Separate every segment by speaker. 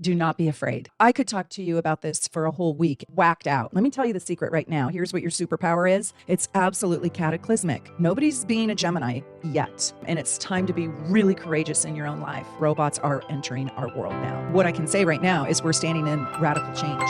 Speaker 1: Do not be afraid. I could talk to you about this for a whole week, whacked out. Let me tell you the secret right now. Here's what your superpower is. It's absolutely cataclysmic. Nobody's being a Gemini yet, and it's time to be really courageous in your own life. Robots are entering our world now. What I can say right now is we're standing in radical change.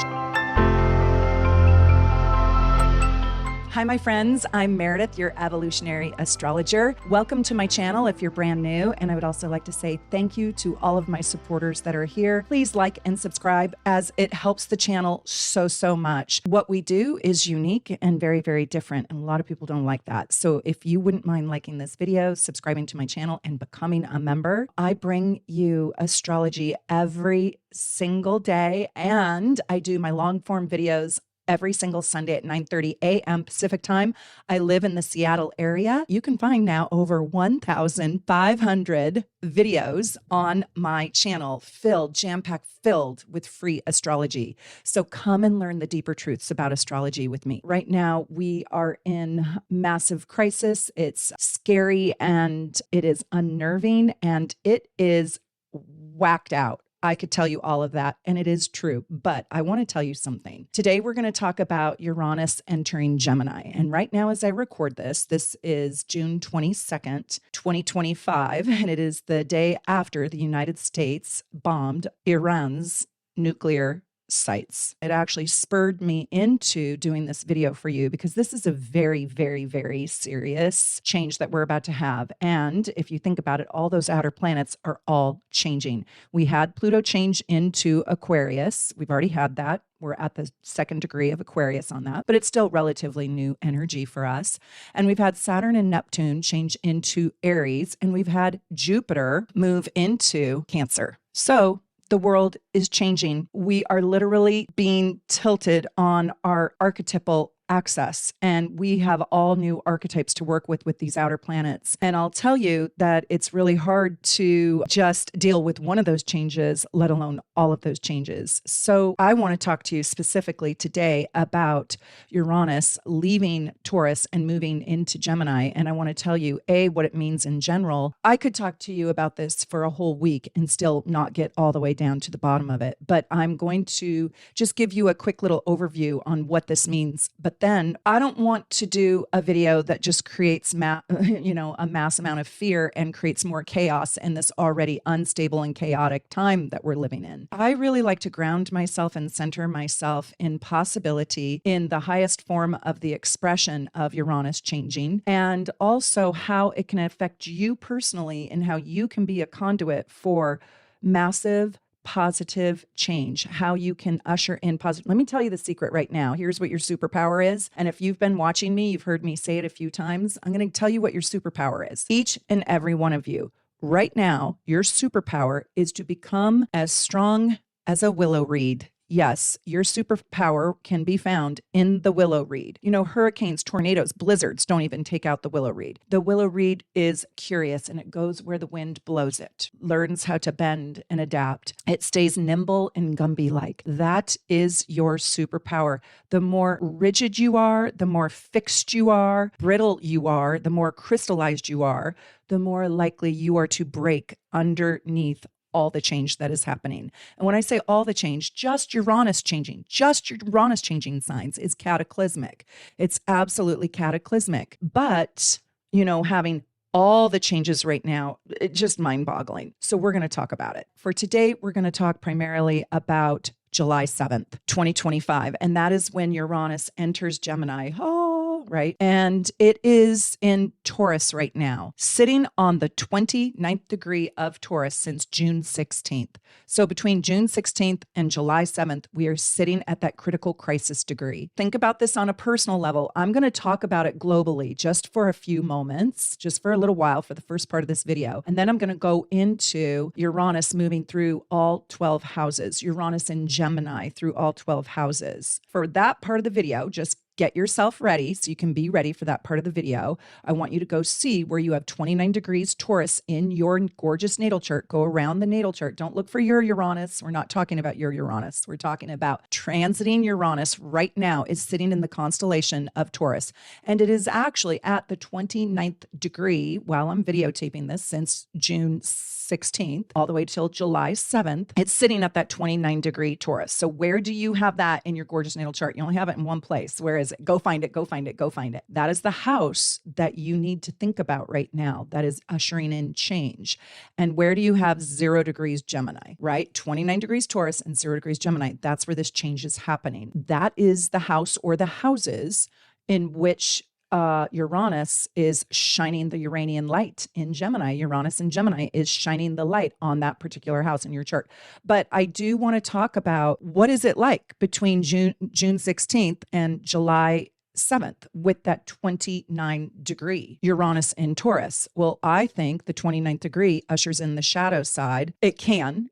Speaker 1: Hi, my friends. I'm Meredith, your evolutionary astrologer. Welcome to my channel if you're brand new. And I would also like to say thank you to all of my supporters that are here. Please like and subscribe as it helps the channel so much. What we do is unique and very, very different. And a lot of people don't like that. So if you wouldn't mind liking this video, subscribing to my channel, and becoming a member, I bring you astrology every single day. And I do my long form videos every single Sunday at 9:30 a.m. Pacific time. I live in the Seattle area. You can find now over 1,500 videos on my channel jam-packed filled with free astrology. So come and learn the deeper truths about astrology with me. Right now, we are in massive crisis. It's scary and it is unnerving and it is whacked out. I could tell you all of that, and it is true, but I want to tell you something. Today, we're going to talk about Uranus entering Gemini. And right now, as I record this is June 22nd, 2025, and it is the day after the United States bombed Iran's nuclear sites. It actually spurred me into doing this video for you because this is a very, very, very serious change that we're about to have. And if you think about it, all those outer planets are all changing. We had Pluto change into Aquarius. We've already had that. We're at the second degree of Aquarius on that, but it's still relatively new energy for us. And we've had Saturn and Neptune change into Aries, and we've had Jupiter move into Cancer. So the world is changing. We are literally being tilted on our archetypal axis, and we have all new archetypes to work with these outer planets. And I'll tell you that it's really hard to just deal with one of those changes, let alone all of those changes. So I want to talk to you specifically today about Uranus leaving Taurus and moving into Gemini. And I want to tell you, what it means in general. I could talk to you about this for a whole week and still not get all the way down to the bottom of it. But I'm going to just give you a quick little overview on what this means. But then I don't want to do a video that just creates a mass amount of fear and creates more chaos in this already unstable and chaotic time that we're living in. I really like to ground myself and center myself in possibility, in the highest form of the expression of Uranus changing, and also how it can affect you personally and how you can be a conduit for massive positive change, how you can usher in positive. Let me tell you the secret right now. Here's what your superpower is. And if you've been watching me, you've heard me say it a few times. I'm going to tell you what your superpower is. Each and every one of you right now, your superpower is to become as strong as a willow reed. Yes, your superpower can be found in the willow reed. You know, hurricanes, tornadoes, blizzards don't even take out the willow reed. The willow reed is curious and it goes where the wind blows it, learns how to bend and adapt. It stays nimble and Gumby-like. That is your superpower. The more rigid you are, the more fixed you are, brittle you are, the more crystallized you are, the more likely you are to break underneath all the change that is happening. And when I say all the change, just Uranus changing signs is cataclysmic. It's absolutely cataclysmic. But, having all the changes right now, it's just mind-boggling. So we're going to talk about it. For today, we're going to talk primarily about July 7th, 2025. And that is when Uranus enters Gemini. Right. And it is in Taurus right now, sitting on the 29th degree of Taurus since June 16th. So between June 16th and July 7th, we are sitting at that critical crisis degree. Think about this on a personal level. I'm going to talk about it globally just for a few moments, just for a little while for the first part of this video. And then I'm going to go into Uranus moving through all 12 houses, Uranus in Gemini through all 12 houses. For that part of the video, just get yourself ready so you can be ready for that part of the video. I want you to go see where you have 29 degrees Taurus in your gorgeous natal chart. Go around the natal chart. Don't look for your Uranus. We're not talking about your Uranus. We're talking about transiting Uranus right now is sitting in the constellation of Taurus. And it is actually at the 29th degree while I'm videotaping this since June 16th all the way till July 7th. It's sitting at that 29 degree Taurus. So where do you have that in your gorgeous natal chart? You only have it in one place. Where is it? Go find it, go find it, go find it. That is the house that you need to think about right now that is ushering in change. And where do you have 0 degrees Gemini, right? 29 degrees Taurus and 0 degrees Gemini. That's where this change is happening. That is the house or the houses in which Uranus is shining the Uranian light in Gemini. Uranus in Gemini is shining the light on that particular house in your chart. But I do want to talk about what is it like between June 16th and July 7th with that 29 degree Uranus in Taurus. Well, I think the 29th degree ushers in the shadow side. It can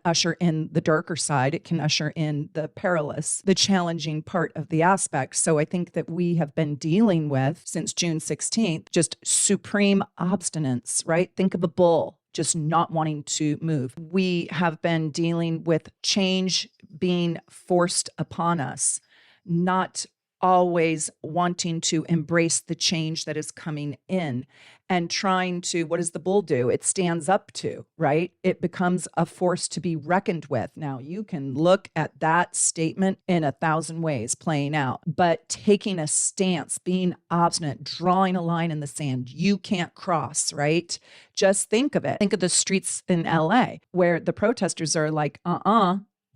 Speaker 1: usher in the darker side. It can usher in the perilous, the challenging part of the aspect. So I think that we have been dealing with since June 16th, just supreme obstinance, right? Think of a bull just not wanting to move. We have been dealing with change being forced upon us, not always wanting to embrace the change that is coming in and trying to, what does the bull do? It stands up to, right? It becomes a force to be reckoned with. Now, you can look at that statement in 1,000 ways playing out, but taking a stance, being obstinate, drawing a line in the sand, you can't cross, right? Just think of it. Think of the streets in LA where the protesters are like,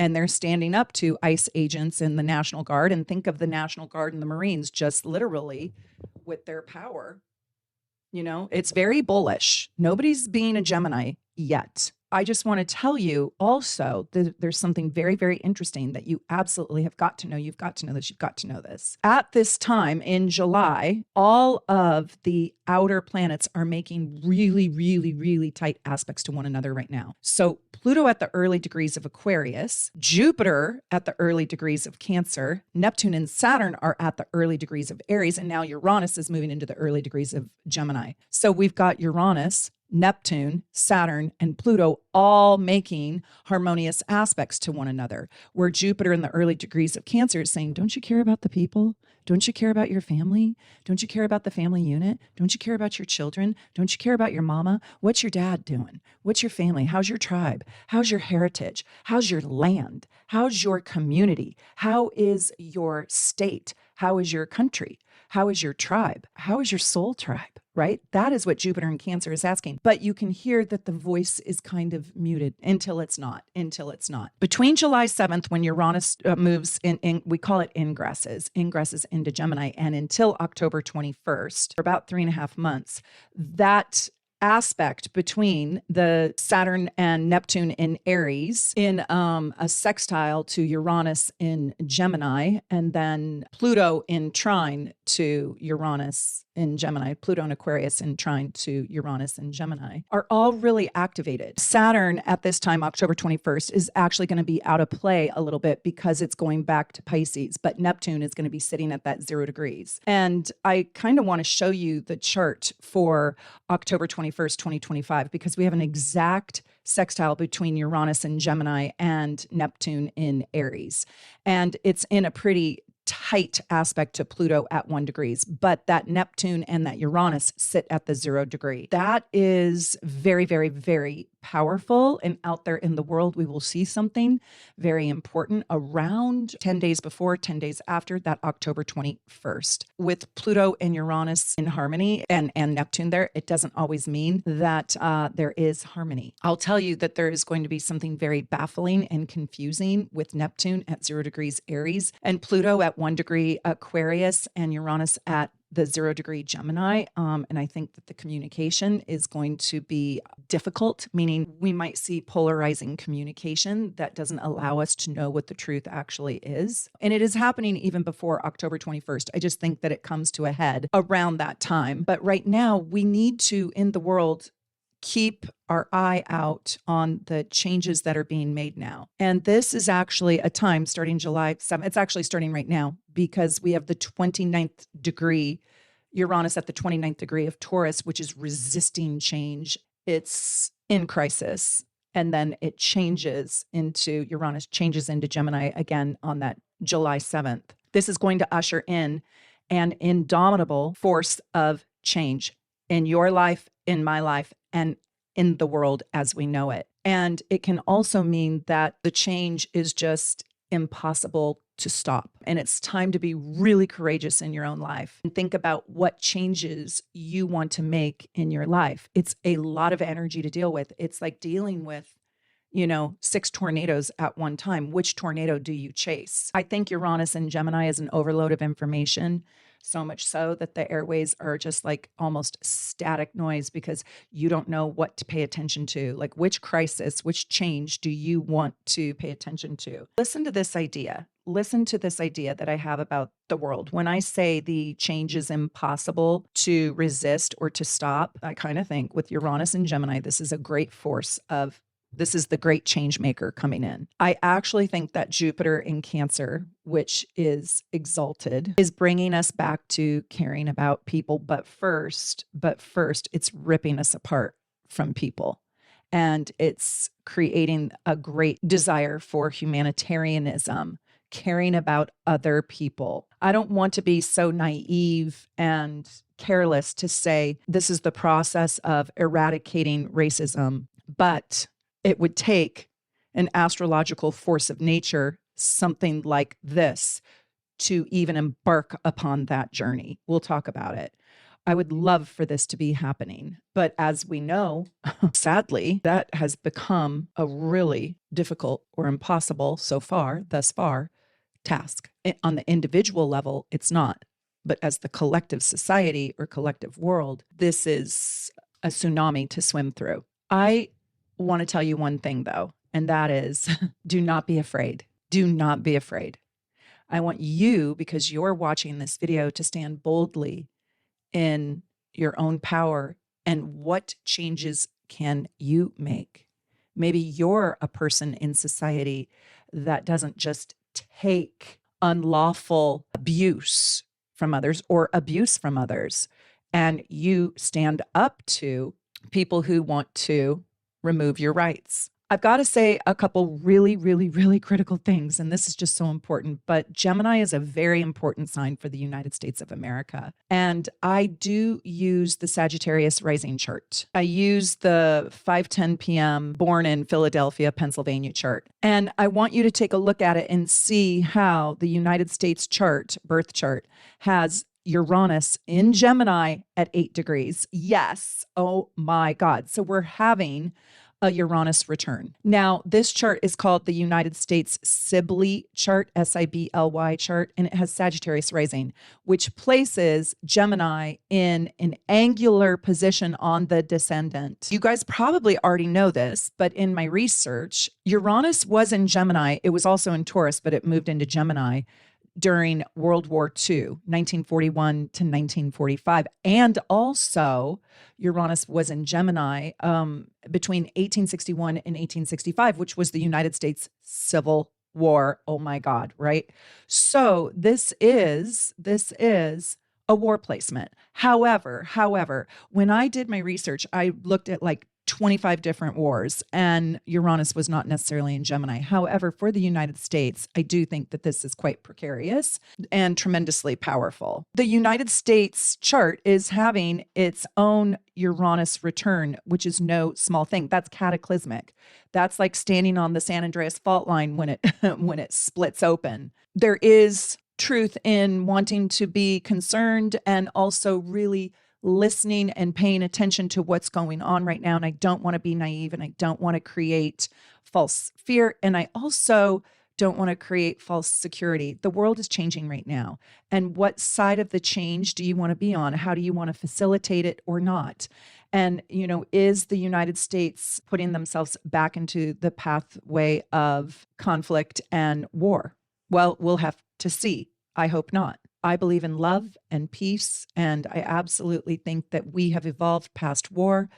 Speaker 1: and they're standing up to ICE agents and the National Guard. And think of the National Guard and the Marines just literally with their power. You know, it's very bullish. Nobody's being a Gemini yet. I just want to tell you also that there's something very, very interesting that you absolutely have got to know. You've got to know this. You've got to know this. At this time in July, all of the outer planets are making really, really, really tight aspects to one another right now. So Pluto at the early degrees of Aquarius, Jupiter at the early degrees of Cancer, Neptune and Saturn are at the early degrees of Aries, and now Uranus is moving into the early degrees of Gemini. So we've got Uranus, Neptune, Saturn, and Pluto all making harmonious aspects to one another, where Jupiter in the early degrees of Cancer is saying, don't you care about the people? Don't you care about your family? Don't you care about the family unit? Don't you care about your children? Don't you care about your mama? What's your dad doing? What's your family? How's your tribe? How's your heritage? How's your land? How's your community? How is your state? How is your country? How is your tribe? How is your soul tribe? Right? That is what Jupiter in Cancer is asking. But you can hear that the voice is kind of muted until it's not. Between July 7th, when Uranus moves in, we call it ingresses into Gemini, and until October 21st, for about 3.5 months, that aspect between the Saturn and Neptune in Aries in a sextile to Uranus in Gemini, and then Pluto in trine to Uranus in Gemini, Pluto and Aquarius in trine to Uranus in Gemini, are all really activated. Saturn at this time, October 21st, is actually going to be out of play a little bit because it's going back to Pisces, but Neptune is going to be sitting at that 0 degrees. And I kind of want to show you the chart for October 21st, 2025, because we have an exact sextile between Uranus in Gemini and Neptune in Aries. And it's in a pretty tight aspect to Pluto at 1 degrees, but that Neptune and that Uranus sit at the 0 degree. That is very, very, very powerful. And out there in the world, we will see something very important around 10 days before, 10 days after that October 21st. With Pluto and Uranus in harmony and Neptune there, it doesn't always mean that there is harmony. I'll tell you that there is going to be something very baffling and confusing with Neptune at 0 degrees Aries and Pluto at 1 degree Aquarius and Uranus at the 0 degree Gemini. And I think that the communication is going to be difficult, meaning we might see polarizing communication that doesn't allow us to know what the truth actually is. And it is happening even before October 21st. I just think that it comes to a head around that time. But right now we need to, in the world, keep our eye out on the changes that are being made now. And this is actually a time starting July 7th. It's actually starting right now because we have the 29th degree, Uranus at the 29th degree of Taurus, which is resisting change. It's in crisis. And then it changes into, Uranus changes into Gemini again on that July 7th. This is going to usher in an indomitable force of change in your life, in my life, and in the world as we know it. And it can also mean that the change is just impossible to stop. And it's time to be really courageous in your own life and think about what changes you want to make in your life. It's a lot of energy to deal with. It's like dealing with 6 tornadoes at one time. Which tornado do you chase? I think Uranus and Gemini is an overload of information, so much so that the airways are just like almost static noise because you don't know what to pay attention to. Like which crisis, which change do you want to pay attention to? Listen to this idea. Listen to this idea that I have about the world. When I say the change is impossible to resist or to stop, I kind of think with Uranus and Gemini, this is a great force of this is the great change maker coming in. I actually think that Jupiter in Cancer, which is exalted, is bringing us back to caring about people. But first, it's ripping us apart from people. And it's creating a great desire for humanitarianism, caring about other people. I don't want to be so naive and careless to say this is the process of eradicating racism, but it would take an astrological force of nature, something like this, to even embark upon that journey. We'll talk about it. I would love for this to be happening. But as we know, sadly, that has become a really difficult or impossible thus far, task. On the individual level, it's not. But as the collective society or collective world, this is a tsunami to swim through. I want to tell you one thing, though, and that is do not be afraid. Do not be afraid. I want you, because you're watching this video, to stand boldly in your own power and what changes can you make? Maybe you're a person in society that doesn't just take unlawful abuse from others or abuse from others, and you stand up to people who want to remove your rights. I've got to say a couple really, really, really critical things, and this is just so important, but Gemini is a very important sign for the United States of America. And I do use the Sagittarius rising chart. I use the 5:10 p.m. born in Philadelphia, Pennsylvania chart. And I want you to take a look at it and see how the United States chart, birth chart, has Uranus in Gemini at 8 degrees. Yes. Oh my God. So we're having a Uranus return. Now, this chart is called the United States Sibley chart, Sibly chart, and it has Sagittarius rising, which places Gemini in an angular position on the descendant. You guys probably already know this, but in my research, Uranus was in Gemini. It was also in Taurus, but it moved into Gemini during World War II, 1941 to 1945. And also Uranus was in Gemini between 1861 and 1865, which was the United States Civil War. Oh my God, right? So this is a war placement. However, when I did my research, I looked at like 25 different wars, and Uranus was not necessarily in Gemini. However, for the United States, I do think that this is quite precarious and tremendously powerful. The United States chart is having its own Uranus return, which is no small thing. That's cataclysmic. That's like standing on the San Andreas fault line when it when it splits open. There is truth in wanting to be concerned and also really listening and paying attention to what's going on right now. And I don't want to be naive, and I don't want to create false fear. And I also don't want to create false security. The world is changing right now. And what side of the change do you want to be on? How do you want to facilitate it or not? And, is the United States putting themselves back into the pathway of conflict and war? Well, we'll have to see. I hope not. I believe in love and peace, and I absolutely think that we have evolved past war,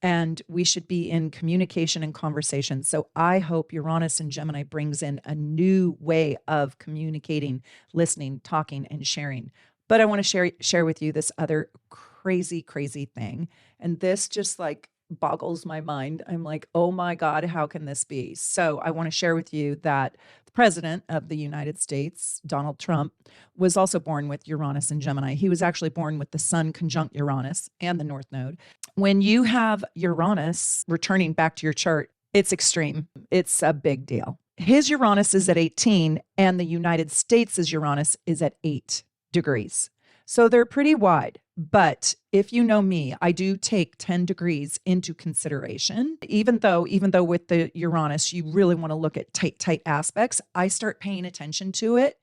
Speaker 1: and we should be in communication and conversation. So I hope Uranus and Gemini brings in a new way of communicating, listening, talking, and sharing. But I want to share with you this other crazy, crazy thing. And this just like boggles my mind. I'm like, oh my God, how can this be? So I want to share with you that the president of the United States, Donald Trump, was also born with Uranus and Gemini. He was actually born with the Sun conjunct Uranus and the North Node. When you have Uranus returning back to your chart, it's extreme. It's a big deal. His Uranus is at 18, and the United States' Uranus is at 8 degrees. So they're pretty wide. But if you know me, I do take 10 degrees into consideration. Even though with the Uranus, you really want to look at tight aspects, I start paying attention to it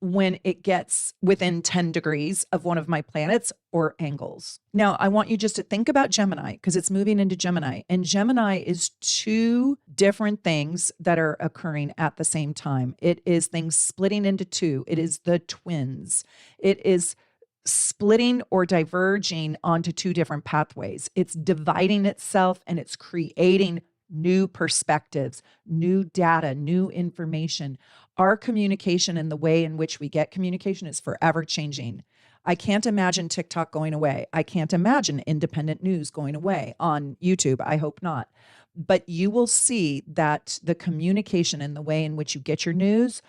Speaker 1: when it gets within 10 degrees of one of my planets or angles. Now, I want you just to think about Gemini because it's moving into Gemini. And Gemini is two different things that are occurring at the same time. It is things splitting into two. It is the twins. It is splitting or diverging onto two different pathways. It's dividing itself and it's creating new perspectives, new data, new information. Our communication and the way in which we get communication is forever changing. I can't imagine TikTok going away. I can't imagine independent news going away on YouTube. I hope not. But you will see that the communication and the way in which you get your news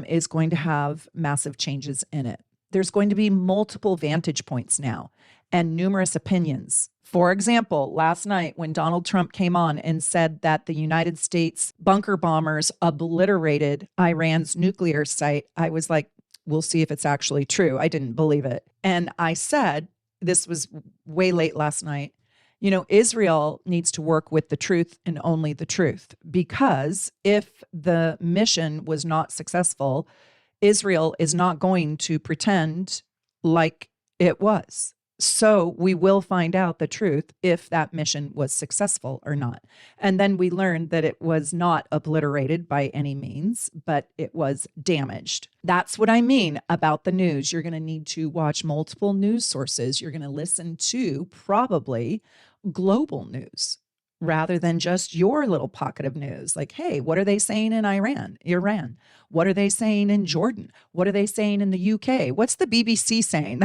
Speaker 1: is going to have massive changes in it. There's going to be multiple vantage points now and numerous opinions. For example, last night when Donald Trump came on and said that the United States bunker bombers obliterated Iran's nuclear site, I was like, we'll see if it's actually true. I didn't believe it. And I said, this was way late last night, you know, Israel needs to work with the truth and only the truth, because if the mission was not successful, Israel is not going to pretend like it was. So we will find out the truth if that mission was successful or not. And then we learned that it was not obliterated by any means, but it was damaged. That's what I mean about the news. You're going to need to watch multiple news sources. You're going to listen to probably global news rather than just your little pocket of news. Like, hey, what are they saying in Iran? What are they saying in Jordan? What are they saying in the UK? What's the BBC saying?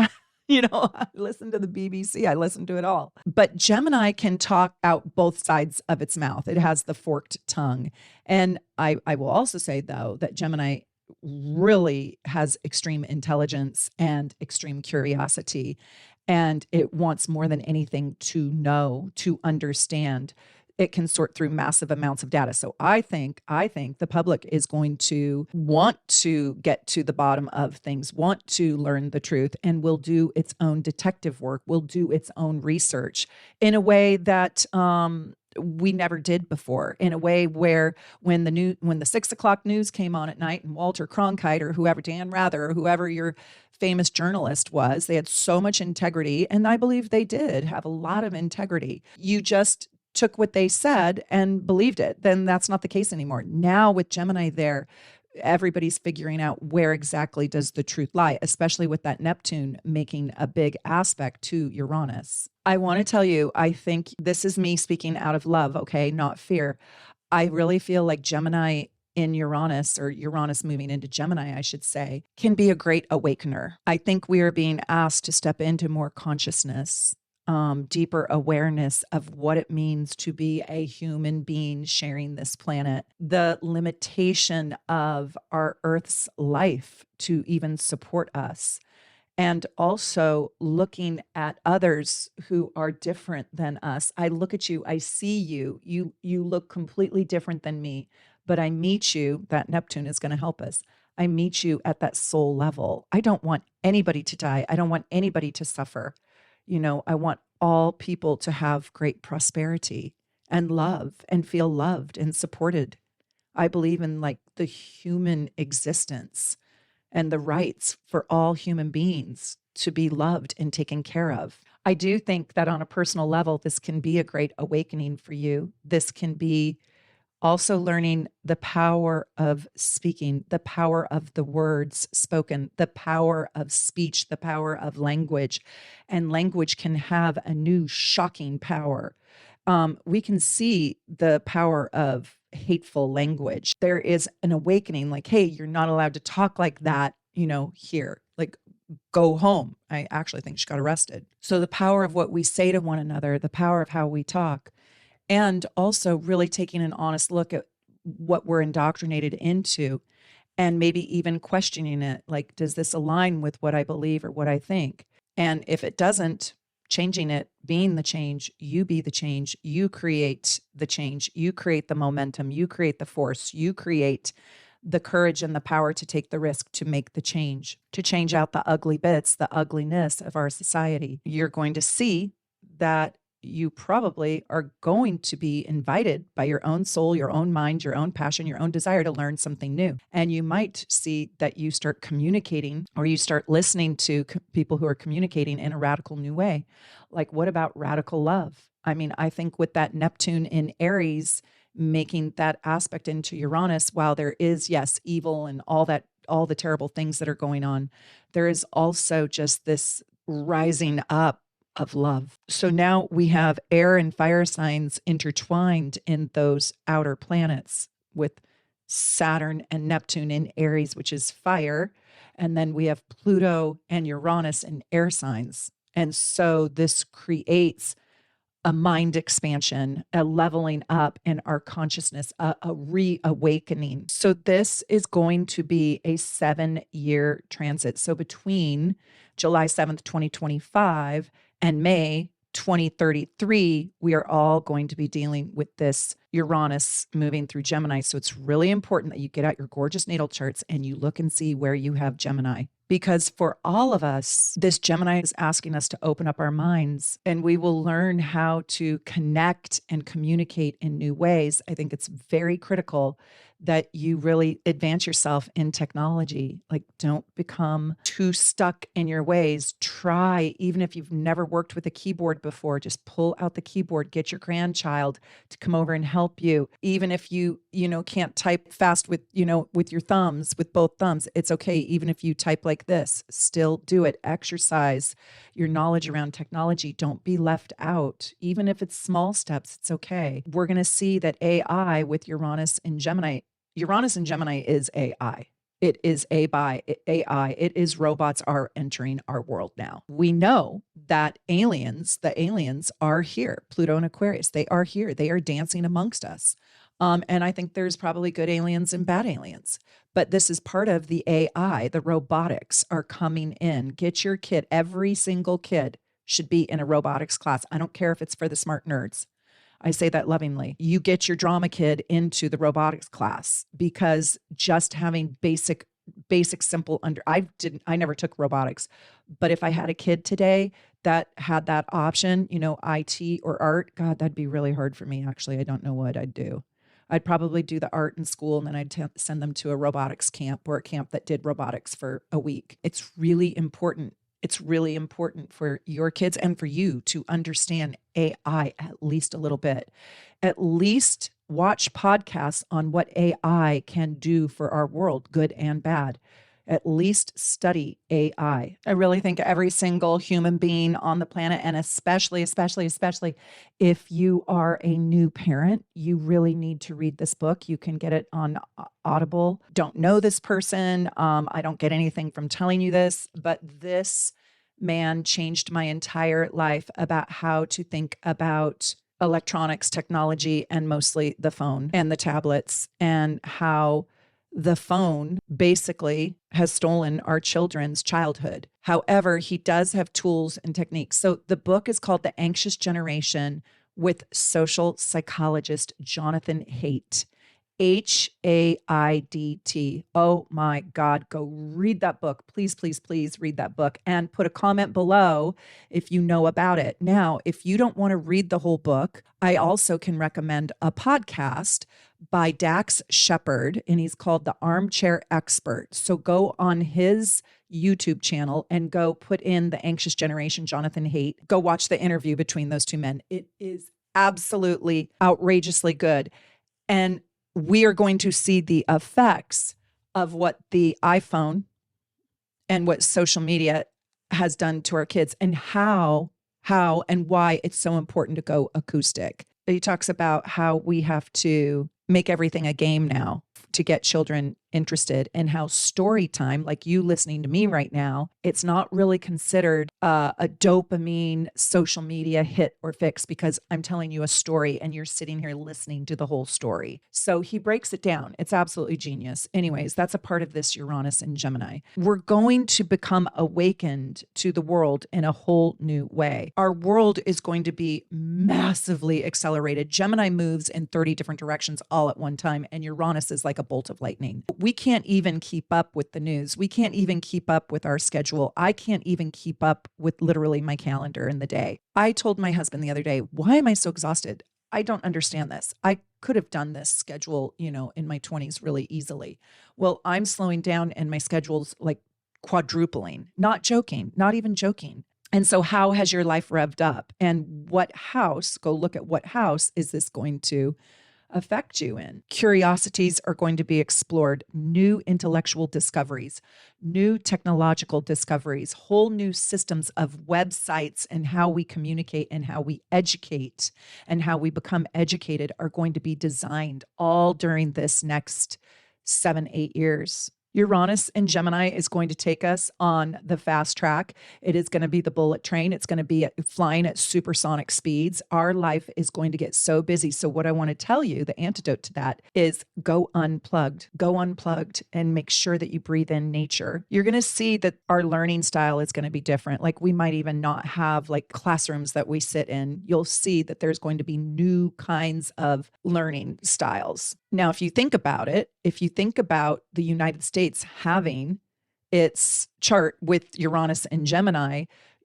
Speaker 1: You know, I listen to the BBC. I listen to it all. But Gemini can talk out both sides of its mouth. It has the forked tongue. And I will also say, though, that Gemini really has extreme intelligence and extreme curiosity. And it wants more than anything to know, to understand. It can sort through massive amounts of data. So I think the public is going to want to get to the bottom of things, want to learn the truth, and will do its own detective work, will do its own research in a way that we never did before, in a way where when the 6 o'clock news came on at night and Walter Cronkite or whoever, Dan Rather, or whoever your famous journalist was, they had so much integrity. And I believe they did have a lot of integrity. You just took what they said and believed it. Then that's not the case anymore. Now with Gemini there, everybody's figuring out where exactly does the truth lie, especially with that Neptune making a big aspect to Uranus. I want to tell you, I think this is me speaking out of love, okay, not fear. I really feel like Gemini in Uranus, or Uranus moving into Gemini, I should say, can be a great awakener. I think we are being asked to step into more consciousness, deeper awareness of what it means to be a human being sharing this planet, the limitation of our Earth's life to even support us, and also looking at others who are different than us. I look at you, I see you, you look completely different than me, but I meet you, that Neptune is going to help us. I meet you at that soul level. I don't want anybody to die. I don't want anybody to suffer. You know, I want all people to have great prosperity and love and feel loved and supported. I believe in like the human existence and the rights for all human beings to be loved and taken care of. I do think that on a personal level, this can be a great awakening for you. This can be also learning the power of speaking, the power of the words spoken, the power of speech, the power of language. And language can have a new shocking power. we can see the power of hateful language. There is an awakening like, hey, you're not allowed to talk like that, here. Like, go home. I actually think she got arrested. So the power of what we say to one another, the power of how we talk, and also really taking an honest look at what we're indoctrinated into and maybe even questioning it. Like, does this align with what I believe or what I think? And if it doesn't, changing it, being the change, you be the change, you create the change, you create the momentum, you create the force, you create the courage and the power to take the risk to make the change, to change out the ugly bits, the ugliness of our society. You're going to see that you probably are going to be invited by your own soul, your own mind, your own passion, your own desire to learn something new. And you might see that you start communicating or you start listening to people who are communicating in a radical new way. Like, what about radical love? I mean, I think with that Neptune in Aries, making that aspect into Uranus, while there is, yes, evil and all that, all the terrible things that are going on, there is also just this rising up of love. So now we have air and fire signs intertwined in those outer planets with Saturn and Neptune in Aries, which is fire. And then we have Pluto and Uranus in air signs. And so this creates a mind expansion, a leveling up in our consciousness, a reawakening. So this is going to be a 7-year transit. So between July 7th, 2025 and May 2033, we are all going to be dealing with this Uranus moving through Gemini. So it's really important that you get out your gorgeous natal charts and you look and see where you have Gemini. Because for all of us, this Gemini is asking us to open up our minds and we will learn how to connect and communicate in new ways. I think it's very critical that you really advance yourself in technology. Like, don't become too stuck in your ways. Try, even if you've never worked with a keyboard before, just pull out the keyboard, get your grandchild to come over and help you. Even if you can't type fast with your thumbs, with both thumbs, it's okay. Even if you type like this, still do it. Exercise your knowledge around technology. Don't be left out. Even if it's small steps, it's okay. We're going to see that AI with Uranus and Gemini. Uranus and Gemini is AI. It is AI. It is robots are entering our world now. We know that the aliens are here. Pluto and Aquarius, they are here. They are dancing amongst us. And I think there's probably good aliens and bad aliens. But this is part of the AI. The robotics are coming in. Get your kid. Every single kid should be in a robotics class. I don't care if it's for the smart nerds. I say that lovingly. You get your drama kid into the robotics class, because just having basic simple I never took robotics, but if I had a kid today that had that option, IT or art, God, that'd be really hard for me. Actually, I don't know what I'd do. I'd probably do the art in school and then I'd send them to a robotics camp or a camp that did robotics for a week. It's really important. It's really important for your kids and for you to understand AI at least a little bit. At least watch podcasts on what AI can do for our world, good and bad. At least study AI. I really think every single human being on the planet, and especially if you are a new parent, you really need to read this book. You can get it on Audible. Don't know this person. I don't get anything from telling you this, but this man changed my entire life about how to think about electronics, technology, and mostly the phone and the tablets, and how the phone basically has stolen our children's childhood. However, he does have tools and techniques. So the book is called The Anxious Generation with social psychologist Jonathan Haidt. Haidt. Oh my God, go read that book. Please, please, please read that book and put a comment below if you know about it. Now, if you don't want to read the whole book, I also can recommend a podcast by Dax Shepard, and he's called The Armchair Expert. So go on his YouTube channel and go put in The Anxious Generation, Jonathan Haidt. Go watch the interview between those two men. It is absolutely outrageously good. And we are going to see the effects of what the iPhone and what social media has done to our kids, and how and why it's so important to go acoustic. He talks about how we have to make everything a game now to get children interested, and how story time, like you listening to me right now, it's not really considered a dopamine social media hit or fix, because I'm telling you a story and you're sitting here listening to the whole story. So he breaks it down. It's absolutely genius. Anyways, that's a part of this Uranus and Gemini. We're going to become awakened to the world in a whole new way. Our world is going to be massively accelerated. Gemini moves in 30 different directions all at one time, and Uranus is like a bolt of lightning. We can't even keep up with the news. We can't even keep up with our schedule. I can't even keep up with literally my calendar in the day. I told my husband the other day, why am I so exhausted? I don't understand this. I could have done this schedule, in my 20s really easily. Well, I'm slowing down and my schedule's like quadrupling. Not joking, not even joking. And so how has your life revved up? And go look at what house is this going to affect you in? Curiosities are going to be explored, new intellectual discoveries, new technological discoveries, whole new systems of websites, and how we communicate and how we educate and how we become educated are going to be designed all during this next 7-8 years. Uranus and Gemini is going to take us on the fast track. It is going to be the bullet train. It's going to be flying at supersonic speeds. Our life is going to get so busy. So what I want to tell you, the antidote to that is go unplugged and make sure that you breathe in nature. You're going to see that our learning style is going to be different. Like we might even not have like classrooms that we sit in. You'll see that there's going to be new kinds of learning styles. Now, if you think about the United States having its chart with Uranus and Gemini,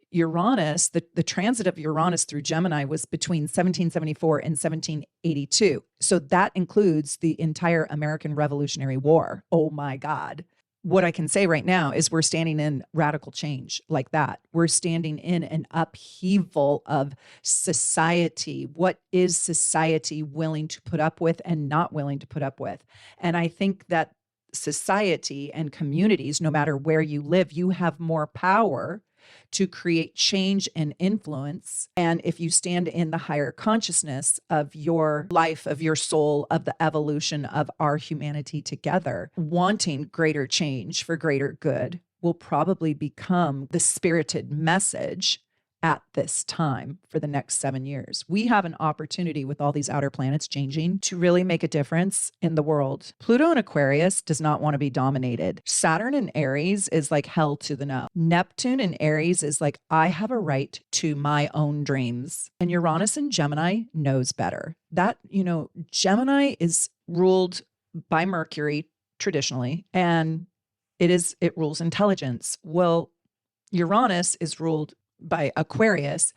Speaker 1: Uranus, the transit of Uranus through Gemini was between 1774 and 1782. So that includes the entire American Revolutionary War. Oh my God. What I can say right now is we're standing in radical change like that. We're standing in an upheaval of society. What is society willing to put up with and not willing to put up with? And I think that society and communities, no matter where you live, you have more power to create change and influence. And if you stand in the higher consciousness of your life, of your soul, of the evolution of our humanity together, wanting greater change for greater good will probably become the spirited message at this time for the next 7 years. We have an opportunity with all these outer planets changing to really make a difference in the world. Pluto in Aquarius does not want to be dominated. Saturn in Aries is like hell to the no. Neptune in Aries is like, I have a right to my own dreams. And Uranus in Gemini knows better. That, Gemini is ruled by Mercury traditionally, and it rules intelligence. Well, Uranus is ruled by Aquarius,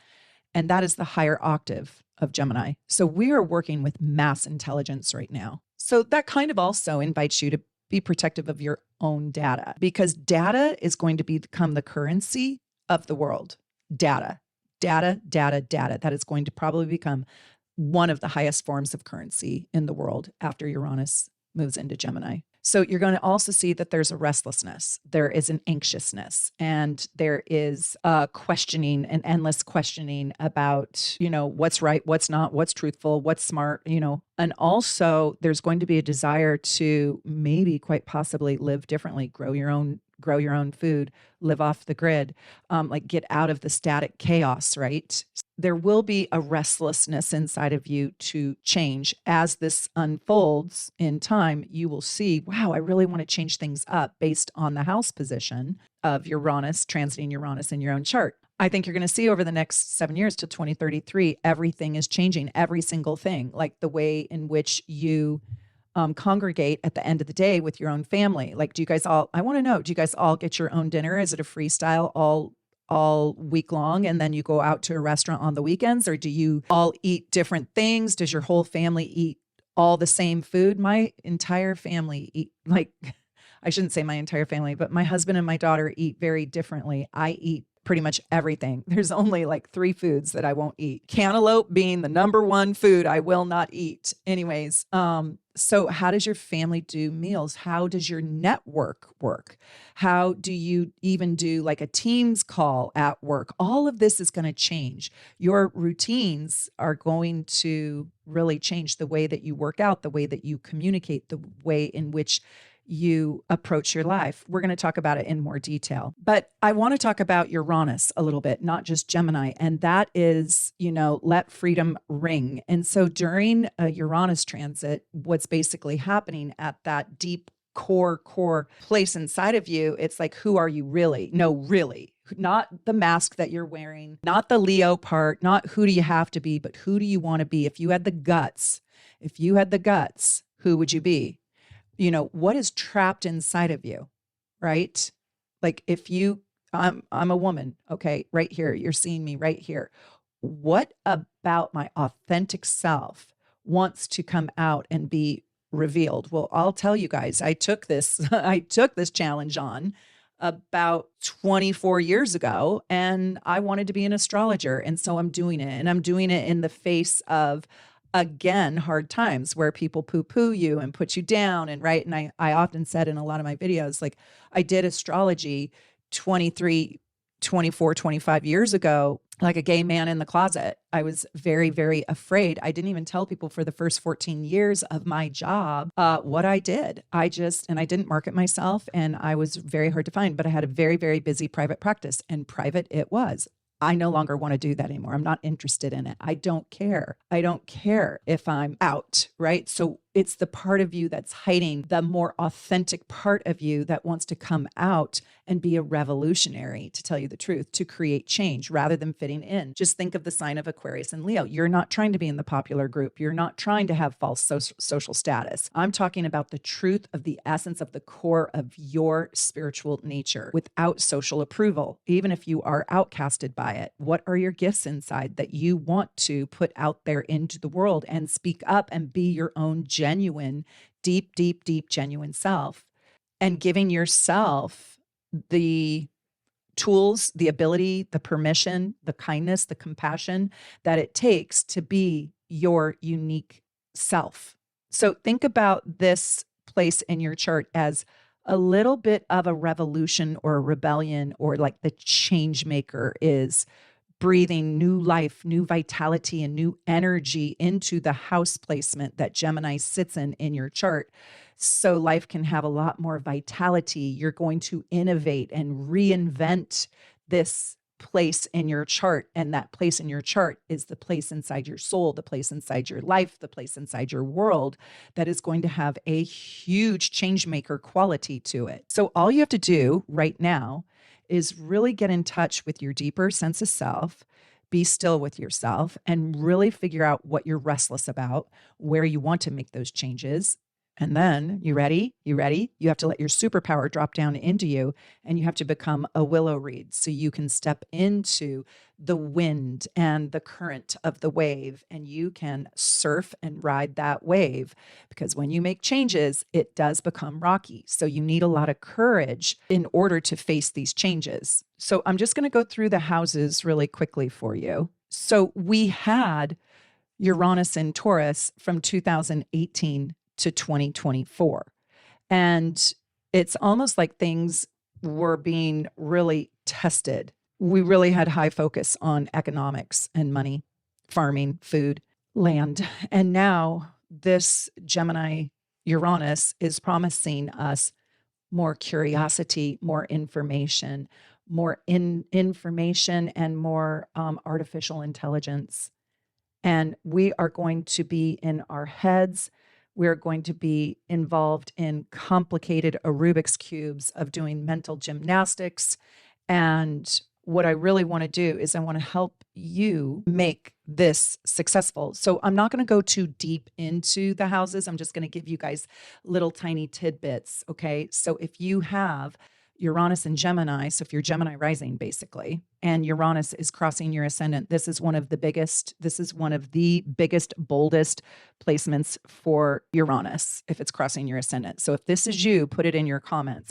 Speaker 1: and that is the higher octave of Gemini. So we are working with mass intelligence right now. So that kind of also invites you to be protective of your own data, because data is going to become the currency of the world. Data. That is going to probably become one of the highest forms of currency in the world after Uranus moves into Gemini. So you're going to also see that there's a restlessness, there is an anxiousness, and there is a questioning, an endless questioning about, what's right, what's not, what's truthful, what's smart, and also there's going to be a desire to maybe quite possibly live differently, grow your own food, live off the grid, like get out of the static chaos, right? There will be a restlessness inside of you to change. As this unfolds in time, you will see, wow, I really want to change things up based on the house position of Uranus, transiting Uranus in your own chart. I think you're going to see over the next 7 years to 2033, everything is changing, every single thing, like the way in which you congregate at the end of the day with your own family. Like, I want to know, do you guys all get your own dinner? Is it a freestyle all week long, and then you go out to a restaurant on the weekends? Or do you all eat different things? Does your whole family eat all the same food? My entire family eat, like, I shouldn't say my entire family, but my husband and my daughter eat very differently. I eat pretty much everything. There's only like 3 foods that I won't eat. Cantaloupe being the number 1 food I will not eat. Anyways, so how does your family do meals? How does your network work? How do you even do like a Teams call at work? All of this is going to change. Your routines are going to really change the way that you work out, the way that you communicate, the way in which you approach your life. We're going to talk about it in more detail. But I want to talk about Uranus a little bit, not just Gemini. And that is, let freedom ring. And so during a Uranus transit, what's basically happening at that deep core place inside of you, it's like, who are you really? No, really. Not the mask that you're wearing, not the Leo part, not who do you have to be, but who do you want to be? If you had the guts, who would you be? What is trapped inside of you, right? Like I'm a woman, okay, right here, you're seeing me right here. What about my authentic self wants to come out and be revealed? Well, I'll tell you guys, I took this challenge on about 24 years ago, and I wanted to be an astrologer. And so I'm doing it, and I'm doing it in the face of, again, hard times where people poo-poo you and put you down. And right. And I often said in a lot of my videos, like, I did astrology 23, 24, 25 years ago, like a gay man in the closet. I was very, very afraid. I didn't even tell people for the first 14 years of my job what I did. And I didn't market myself, and I was very hard to find, but I had a very, very busy private practice, and private it was. I no longer want to do that anymore. I'm not interested in it. I don't care. I don't care if I'm out, right? So it's the part of you that's hiding, the more authentic part of you that wants to come out and be a revolutionary, to tell you the truth, to create change rather than fitting in. Just think of the sign of Aquarius and Leo. You're not trying to be in the popular group. You're not trying to have false social status. I'm talking about the truth of the essence of the core of your spiritual nature without social approval, even if you are outcasted by it. What are your gifts inside that you want to put out there into the world and speak up and be your own genuine, deep, genuine self, and giving yourself the tools, the ability, the permission, the kindness, the compassion that it takes to be your unique self. So think about this place in your chart as a little bit of a revolution or a rebellion, or like the change maker is breathing new life, new vitality, and new energy into the house placement that Gemini sits in your chart. So life can have a lot more vitality. You're going to innovate and reinvent this place in your chart. And that place in your chart is the place inside your soul, the place inside your life, the place inside your world that is going to have a huge change maker quality to it. So all you have to do right now is really get in touch with your deeper sense of self, be still with yourself, and really figure out what you're restless about, where you want to make those changes. And then, you ready? You have to let your superpower drop down into you, and you have to become a willow reed so you can step into the wind and the current of the wave, and you can surf and ride that wave. Because when you make changes, it does become rocky. So you need a lot of courage in order to face these changes. So I'm just going to go through the houses really quickly for you. So we had Uranus in Taurus from 2018 to 2024. And it's almost like things were being really tested. We really had high focus on economics and money, farming, food, land. And now this Gemini Uranus is promising us more curiosity, more information, information and more artificial intelligence. And we are going to be in our heads. We're going to be involved in complicated Rubik's cubes of doing mental gymnastics. And what I really want to do is I want to help you make this successful. So I'm not going to go too deep into the houses. I'm just going to give you guys little tiny tidbits. Okay. So if you have Uranus and Gemini. So if you're Gemini rising, basically, and Uranus is crossing your ascendant, this is one of the biggest, boldest placements for Uranus if it's crossing your ascendant. So if this is you, put it in your comments.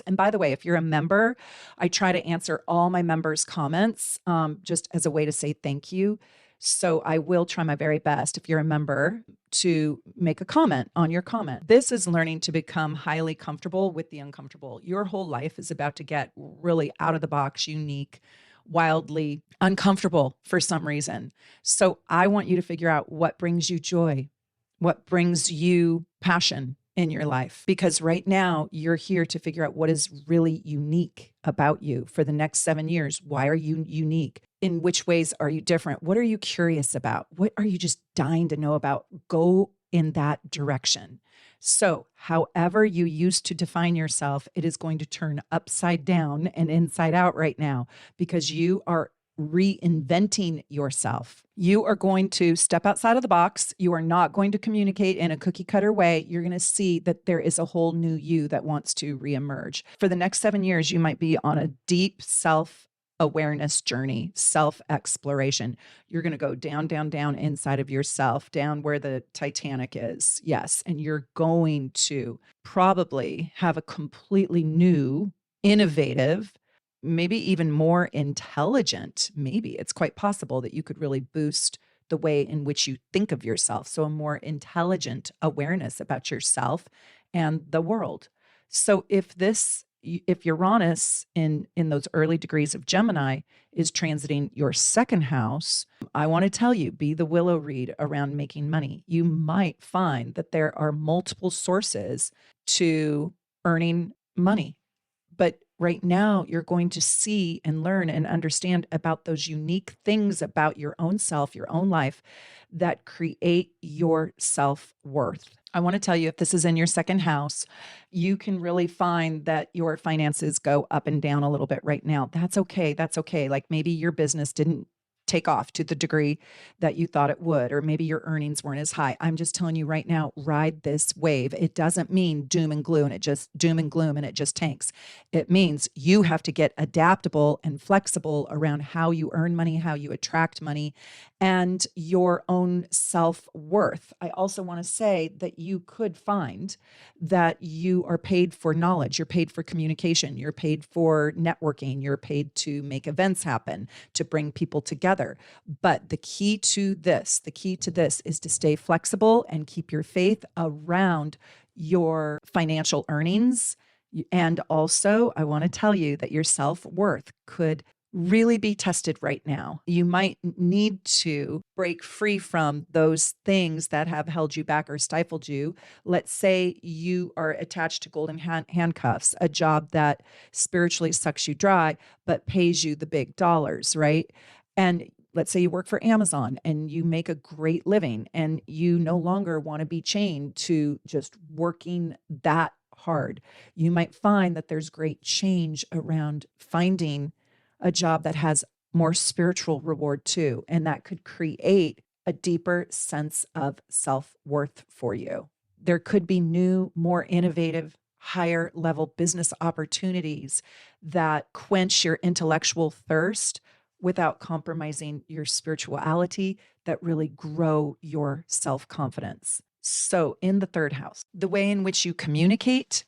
Speaker 1: And by the way, if you're a member, I try to answer all my members' comments just as a way to say thank you. So I will try my very best, if you're a member, to make a comment on your comment. This is learning to become highly comfortable with the uncomfortable. Your whole life is about to get really out of the box, unique, wildly uncomfortable for some reason. So I want you to figure out what brings you joy, what brings you passion in your life, because right now you're here to figure out what is really unique about you for the next 7 years. Why are you unique? In which ways are you different? What are you curious about? What are you just dying to know about? Go in that direction. So however you used to define yourself, it is going to turn upside down and inside out right now, because you are reinventing yourself. You are going to step outside of the box. You are not going to communicate in a cookie cutter way. You're going to see that there is a whole new you that wants to reemerge. For the next 7 years, you might be on a deep self-awareness journey, self-exploration. You're going to go down, down, down inside of yourself, down where the Titanic is. Yes. And you're going to probably have a completely new, innovative, maybe even more intelligent, maybe it's quite possible that you could really boost the way in which you think of yourself. So a more intelligent awareness about yourself and the world. So if Uranus in those early degrees of Gemini is transiting your second house, I want to tell you, be the willow reed around making money. You might find that there are multiple sources to earning money. But right now, you're going to see and learn and understand about those unique things about your own self, your own life, that create your self-worth. I want to tell you, if this is in your second house, you can really find that your finances go up and down a little bit right now. That's okay. That's okay. Like maybe your business didn't take off to the degree that you thought it would, or maybe your earnings weren't as high. I'm just telling you right now, ride this wave. It doesn't mean doom and gloom and it just tanks. It means you have to get adaptable and flexible around how you earn money, how you attract money, and your own self-worth. I also want to say that you could find that you are paid for knowledge, you're paid for communication, you're paid for networking, you're paid to make events happen, to bring people together. But the key to this is to stay flexible and keep your faith around your financial earnings. And also, I want to tell you that your self-worth could really be tested right now. You might need to break free from those things that have held you back or stifled you. Let's say you are attached to golden handcuffs, a job that spiritually sucks you dry, but pays you the big dollars, right? And let's say you work for Amazon and you make a great living and you no longer want to be chained to just working that hard. You might find that there's great change around finding a job that has more spiritual reward too, and that could create a deeper sense of self-worth for you. There could be new, more innovative, higher level business opportunities that quench your intellectual thirst without compromising your spirituality, that really grow your self-confidence. So in the third house, the way in which you communicate,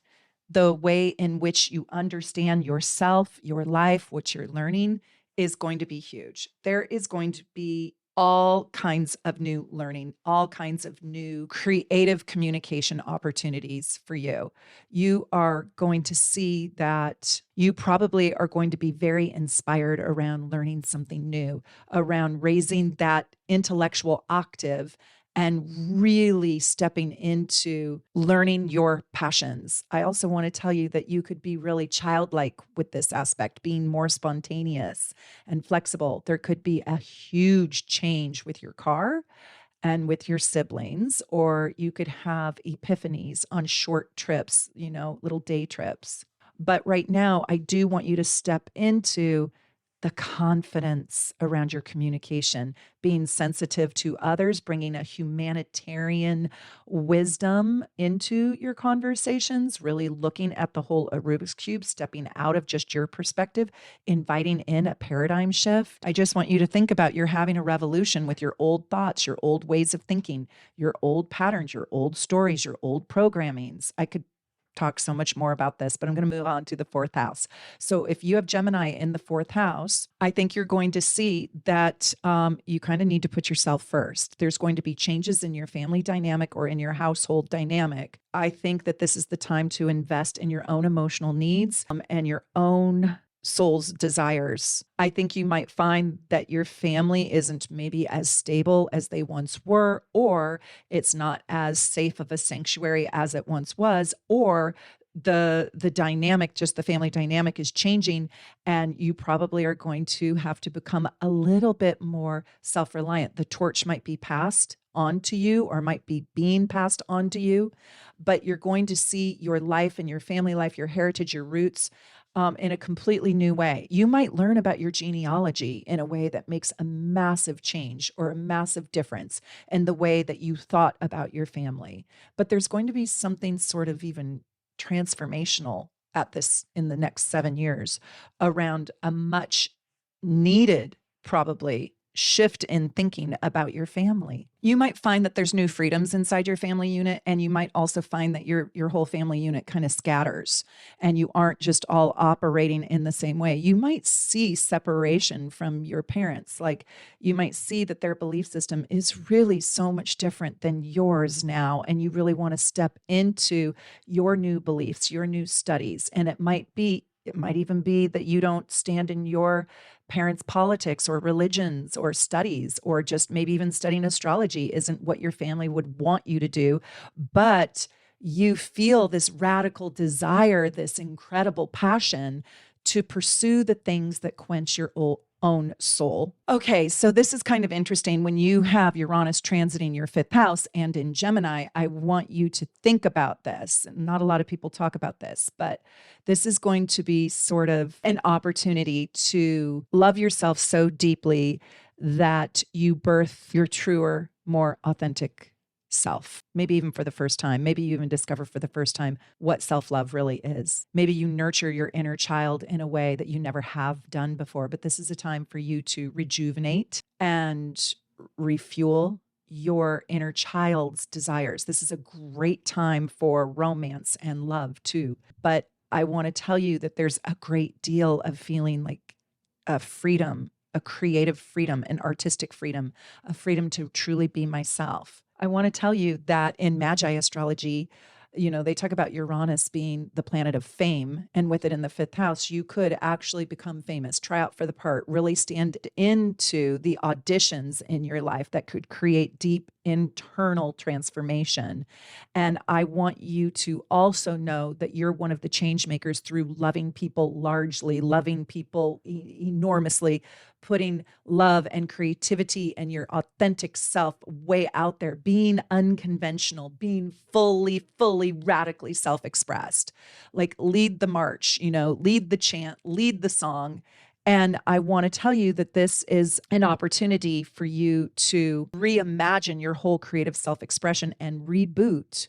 Speaker 1: the way in which you understand yourself, your life, what you're learning is going to be huge. There is going to be all kinds of new learning, all kinds of new creative communication opportunities for you. You are going to see that you probably are going to be very inspired around learning something new, around raising that intellectual octave and really stepping into learning your passions. I also want to tell you that you could be really childlike with this aspect, being more spontaneous and flexible. There could be a huge change with your car and with your siblings, or you could have epiphanies on short trips, little day trips. But right now, I do want you to step into the confidence around your communication, being sensitive to others, bringing a humanitarian wisdom into your conversations, really looking at the whole Rubik's Cube, stepping out of just your perspective, inviting in a paradigm shift. I just want you to think about you're having a revolution with your old thoughts, your old ways of thinking, your old patterns, your old stories, your old programmings. I could talk so much more about this, but I'm going to move on to the fourth house. So if you have Gemini in the fourth house, I think you're going to see that you kind of need to put yourself first. There's going to be changes in your family dynamic or in your household dynamic. I think that this is the time to invest in your own emotional needs and your own soul's desires. I think you might find that your family isn't maybe as stable as they once were, or it's not as safe of a sanctuary as it once was, or the dynamic, just the family dynamic is changing, and you probably are going to have to become a little bit more self-reliant. The torch might be passed on to you or might be being passed on to you, but you're going to see your life and your family life, your heritage, your roots in a completely new way. You might learn about your genealogy in a way that makes a massive change or a massive difference in the way that you thought about your family. But there's going to be something sort of even transformational at this in the next 7 years around a much needed, probably, shift in thinking about your family. You might find that there's new freedoms inside your family unit, and you might also find that your whole family unit kind of scatters and you aren't just all operating in the same way. You might see separation from your parents. Like you might see that their belief system is really so much different than yours now, and you really want to step into your new beliefs, your new studies. And it might even be that you don't stand in your parents' politics or religions or studies, or just maybe even studying astrology isn't what your family would want you to do, but you feel this radical desire, this incredible passion to pursue the things that quench your own soul. Okay, so this is kind of interesting. When you have Uranus transiting your fifth house and in Gemini, I want you to think about this. Not a lot of people talk about this, but this is going to be sort of an opportunity to love yourself so deeply that you birth your truer, more authentic self. Maybe even for the first time. Maybe you even discover for the first time what self-love really is. Maybe you nurture your inner child in a way that you never have done before, but this is a time for you to rejuvenate and refuel your inner child's desires. This is a great time for romance and love too. But I want to tell you that there's a great deal of feeling like a freedom, a creative freedom, an artistic freedom, a freedom to truly be myself. I want to tell you that in Magi astrology, they talk about Uranus being the planet of fame, and with it in the fifth house, you could actually become famous, try out for the part, really stand into the auditions in your life that could create deep internal transformation. And I want you to also know that you're one of the change makers through loving people largely, loving people enormously, putting love and creativity and your authentic self way out there, being unconventional, being fully, radically self-expressed. Like lead the march, lead the chant, lead the song. And I want to tell you that this is an opportunity for you to reimagine your whole creative self-expression and reboot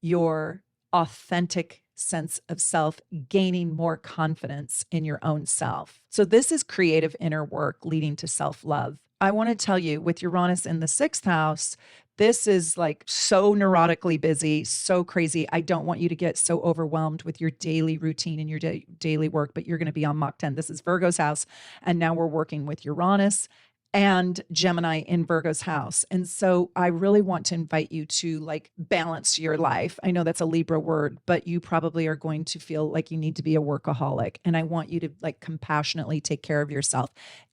Speaker 1: your authentic sense of self, gaining more confidence in your own self. So this is creative inner work leading to self-love. I want to tell you, with Uranus in the sixth house, this is like so neurotically busy, so crazy. I don't want you to get so overwhelmed with your daily routine and your daily work, but you're going to be on Mach 10. This is Virgo's house. And now we're working with Uranus and Gemini in Virgo's house. And so I really want to invite you to balance your life. I know that's a Libra word, but you probably are going to feel like you need to be a workaholic. And I want you to compassionately take care of yourself.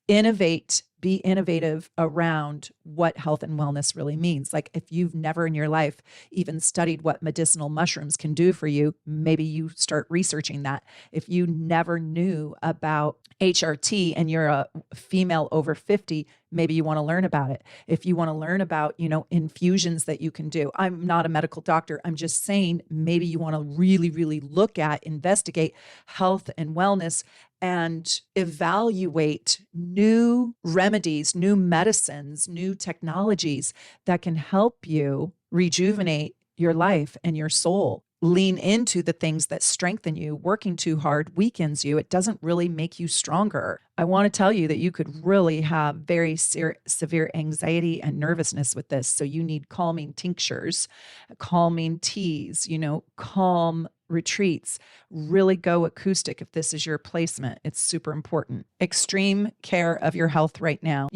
Speaker 1: Innovate, be innovative around what health and wellness really means. Like if you've never in your life even studied what medicinal mushrooms can do for you, maybe you start researching that. If you never knew about HRT and you're a female over 50, maybe you want to learn about it. If you want to learn about, infusions that you can do. I'm not a medical doctor. I'm just saying maybe you want to really, really look at, investigate health and wellness and evaluate new remedies, new medicines, new technologies that can help you rejuvenate your life and your soul. Lean into the things that strengthen you. Working too hard weakens you. It doesn't really make you stronger. I want to tell you that you could really have very severe anxiety and nervousness with this. So you need calming tinctures, calming teas, calm retreats. Really go acoustic if this is your placement. It's super important. Extreme care of your health right now,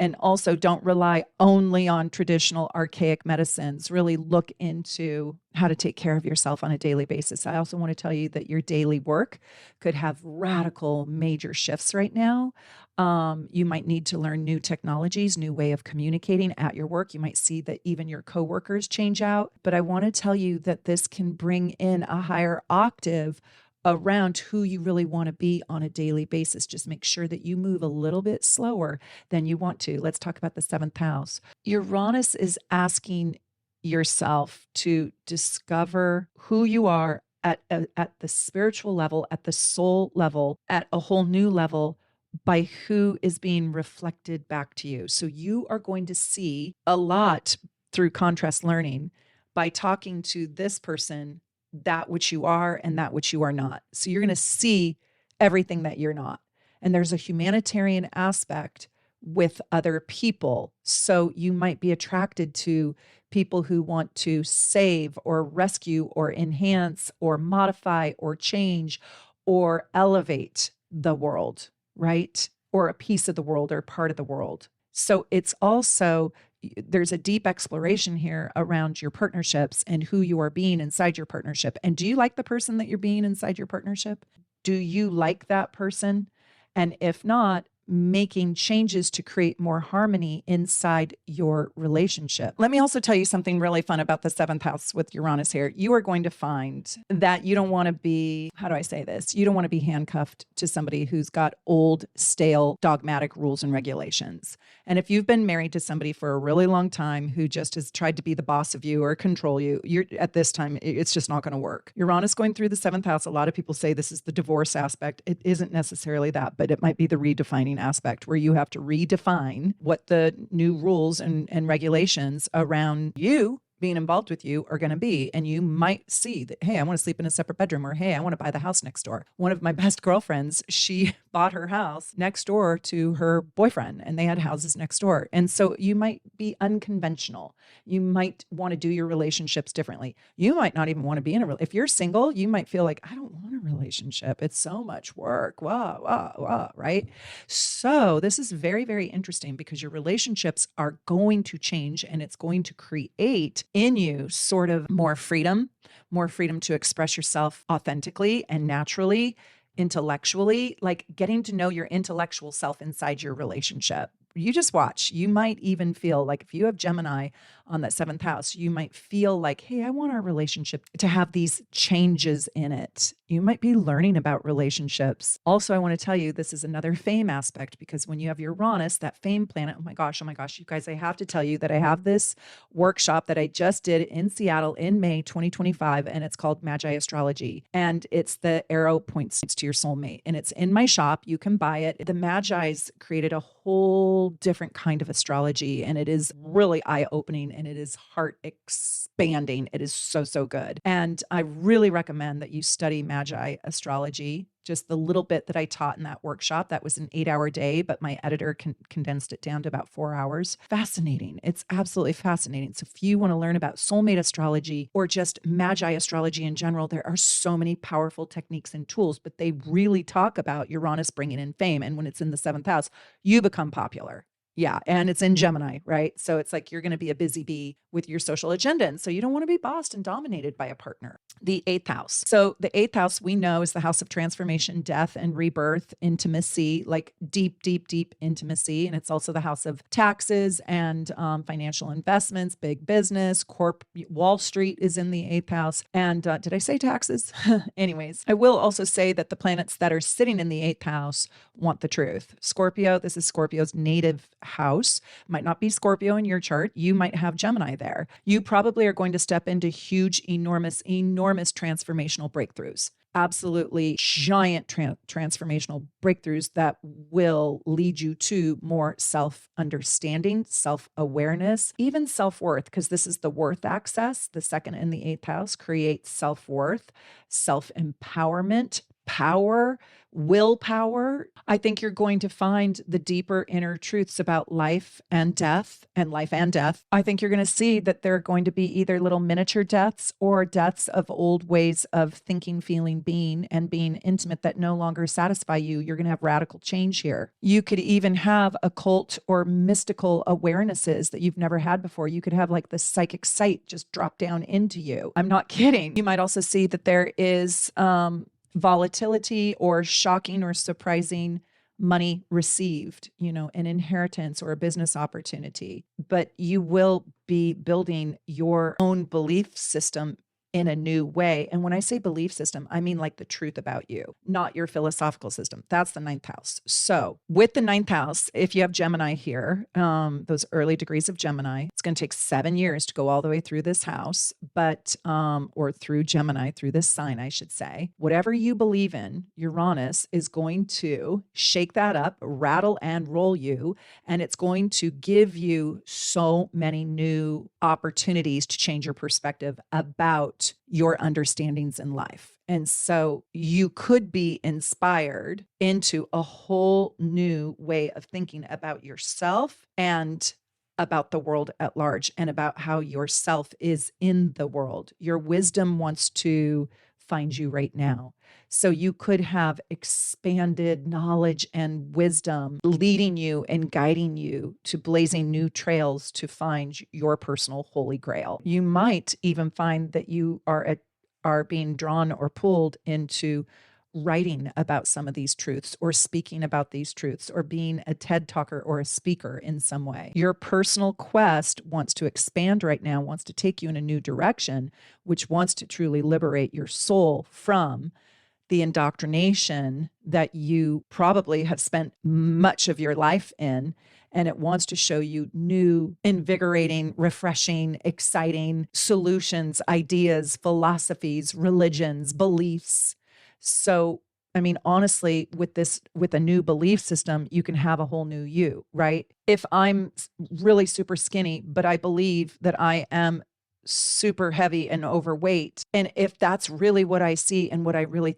Speaker 1: and also don't rely only on traditional archaic medicines. Really look into how to take care of yourself on a daily basis. I also want to tell you that your daily work could have radical major shifts right now. You might need to learn new technologies, new way of communicating at your work. You might see that even your coworkers change out. But I want to tell you that this can bring in a higher octave around who you really want to be on a daily basis. Just make sure that you move a little bit slower than you want to. Let's talk about the 7th house. Uranus is asking yourself to discover who you are at the spiritual level, at the soul level, at a whole new level, by who is being reflected back to you. So you are going to see a lot through contrast learning by talking to this person, that which you are and that which you are not. So you're going to see everything that you're not. And there's a humanitarian aspect with other people. So you might be attracted to people who want to save or rescue or enhance or modify or change or elevate the world, right? Or a piece of the world or part of the world. So it's also, there's a deep exploration here around your partnerships and who you are being inside your partnership. And do you like the person that you're being inside your partnership? Do you like that person? And if not, making changes to create more harmony inside your relationship. Let me also tell you something really fun about the 7th house with Uranus here. You are going to find that you don't want to be, how do I say this? You don't want to be handcuffed to somebody who's got old, stale, dogmatic rules and regulations. And if you've been married to somebody for a really long time who just has tried to be the boss of you or control you, you're at this time, it's just not going to work. Uranus going through the 7th house, a lot of people say this is the divorce aspect. It isn't necessarily that, but it might be the redefining aspect where you have to redefine what the new rules and regulations around you being involved with you are going to be. And you might see that, hey, I want to sleep in a separate bedroom, or hey, I want to buy the house next door. One of my best girlfriends, she bought her house next door to her boyfriend, and they had houses next door. And so you might be unconventional. You might want to do your relationships differently. You might not even want to be in a if you're single, you might feel like, I don't want a relationship. It's so much work. Wow, right? So this is very, very interesting because your relationships are going to change, and it's going to create in you sort of more freedom to express yourself authentically and naturally, intellectually, like getting to know your intellectual self inside your relationship. You just watch. You might even feel like if you have Gemini on that 7th house, you might feel like, hey, I want our relationship to have these changes in it. You might be learning about relationships. Also, I want to tell you, this is another fame aspect, because when you have Uranus, that fame planet, oh my gosh, you guys, I have to tell you that I have this workshop that I just did in Seattle in May 2025, and it's called Magi Astrology. And it's the arrow points to your soulmate. And it's in my shop. You can buy it. The Magi's created a whole different kind of astrology, and it is really eye-opening, and it is heart expanding. It is so, so good. And I really recommend that you study Magi Astrology. Just the little bit that I taught in that workshop, that was an 8-hour day, but my editor condensed it down to about 4 hours. Fascinating. It's absolutely fascinating. So if you want to learn about soulmate astrology or just Magi astrology in general, there are so many powerful techniques and tools, but they really talk about Uranus bringing in fame. And when it's in the 7th house, you become popular. Yeah. And it's in Gemini, right? So it's like you're going to be a busy bee with your social agenda. And so you don't want to be bossed and dominated by a partner. The 8th house. So the 8th house we know is the house of transformation, death, and rebirth, intimacy, like deep, deep, deep intimacy. And it's also the house of taxes and financial investments, big business, Wall Street is in the 8th house. And did I say taxes? Anyways, I will also say that the planets that are sitting in the 8th house want the truth. Scorpio, this is Scorpio's native house. Might not be Scorpio in your chart. You might have Gemini there. You probably are going to step into huge, enormous transformational breakthroughs. absolutely giant transformational breakthroughs that will lead you to more self-understanding, self-awareness, even self-worth, because this is the worth axis. The second and the eighth house creates self-worth, self-empowerment, power, willpower. I think you're going to find the deeper inner truths about life and death and life and death. I think you're going to see that there are going to be either little miniature deaths or deaths of old ways of thinking, feeling, being, and being intimate that no longer satisfy you. You're going to have radical change here. You could even have occult or mystical awarenesses that you've never had before. You could have like the psychic sight just drop down into you. I'm not kidding. You might also see that there is, volatility or shocking or surprising money received, an inheritance or a business opportunity, but you will be building your own belief system in a new way. And when I say belief system, I mean like the truth about you, not your philosophical system. That's the ninth house. So with the ninth house, if you have Gemini here, those early degrees of Gemini, it's going to take 7 years to go all the way through this house, but, or through Gemini, through this sign, I should say. Whatever you believe in, Uranus is going to shake that up, rattle and roll you, and it's going to give you so many new opportunities to change your perspective about your understandings in life. And so you could be inspired into a whole new way of thinking about yourself and about the world at large and about how yourself is in the world. Your wisdom wants to find you right now. So you could have expanded knowledge and wisdom leading you and guiding you to blazing new trails to find your personal holy grail. You might even find that you are being drawn or pulled into writing about some of these truths or speaking about these truths or being a TED talker or a speaker in some way. Your personal quest wants to expand right now, wants to take you in a new direction, which wants to truly liberate your soul from the indoctrination that you probably have spent much of your life in. And it wants to show you new, invigorating, refreshing, exciting solutions, ideas, philosophies, religions, beliefs. So, I mean, honestly, with a new belief system, you can have a whole new you, right? If I'm really super skinny, but I believe that I am super heavy and overweight, and if that's really what I see and what I really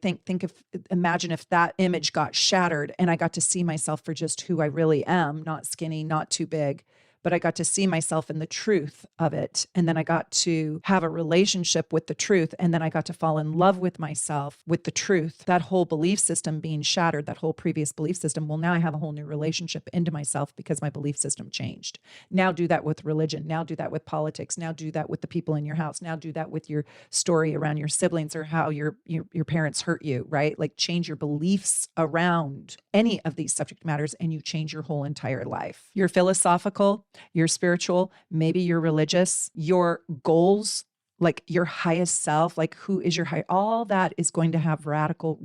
Speaker 1: imagine if that image got shattered and I got to see myself for just who I really am, not skinny, not too big, but I got to see myself in the truth of it. And then I got to have a relationship with the truth. And then I got to fall in love with myself, with the truth. That whole belief system being shattered, that whole previous belief system. Well, now I have a whole new relationship into myself because my belief system changed. Now do that with religion. Now do that with politics. Now do that with the people in your house. Now do that with your story around your siblings or how your parents hurt you, right? Like change your beliefs around any of these subject matters and you change your whole entire life. You're philosophical, you're spiritual, maybe you're religious, your goals, like your highest self, like who is your high, all that is going to have radical,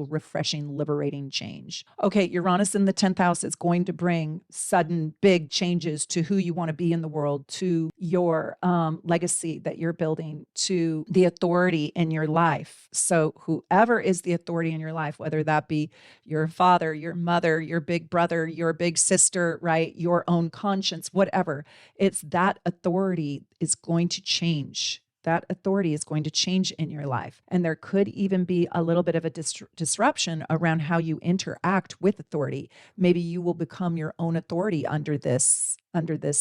Speaker 1: refreshing, liberating change. Okay, Uranus in the 10th house is going to bring sudden big changes to who you want to be in the world, to your legacy that you're building, to the authority in your life. So whoever is the authority in your life, whether that be your father, your mother, your big brother, your big sister, right? Your own conscience, whatever, it's that authority is going to change. That authority is going to change in your life. And there could even be a little bit of a disruption around how you interact with authority. Maybe you will become your own authority under this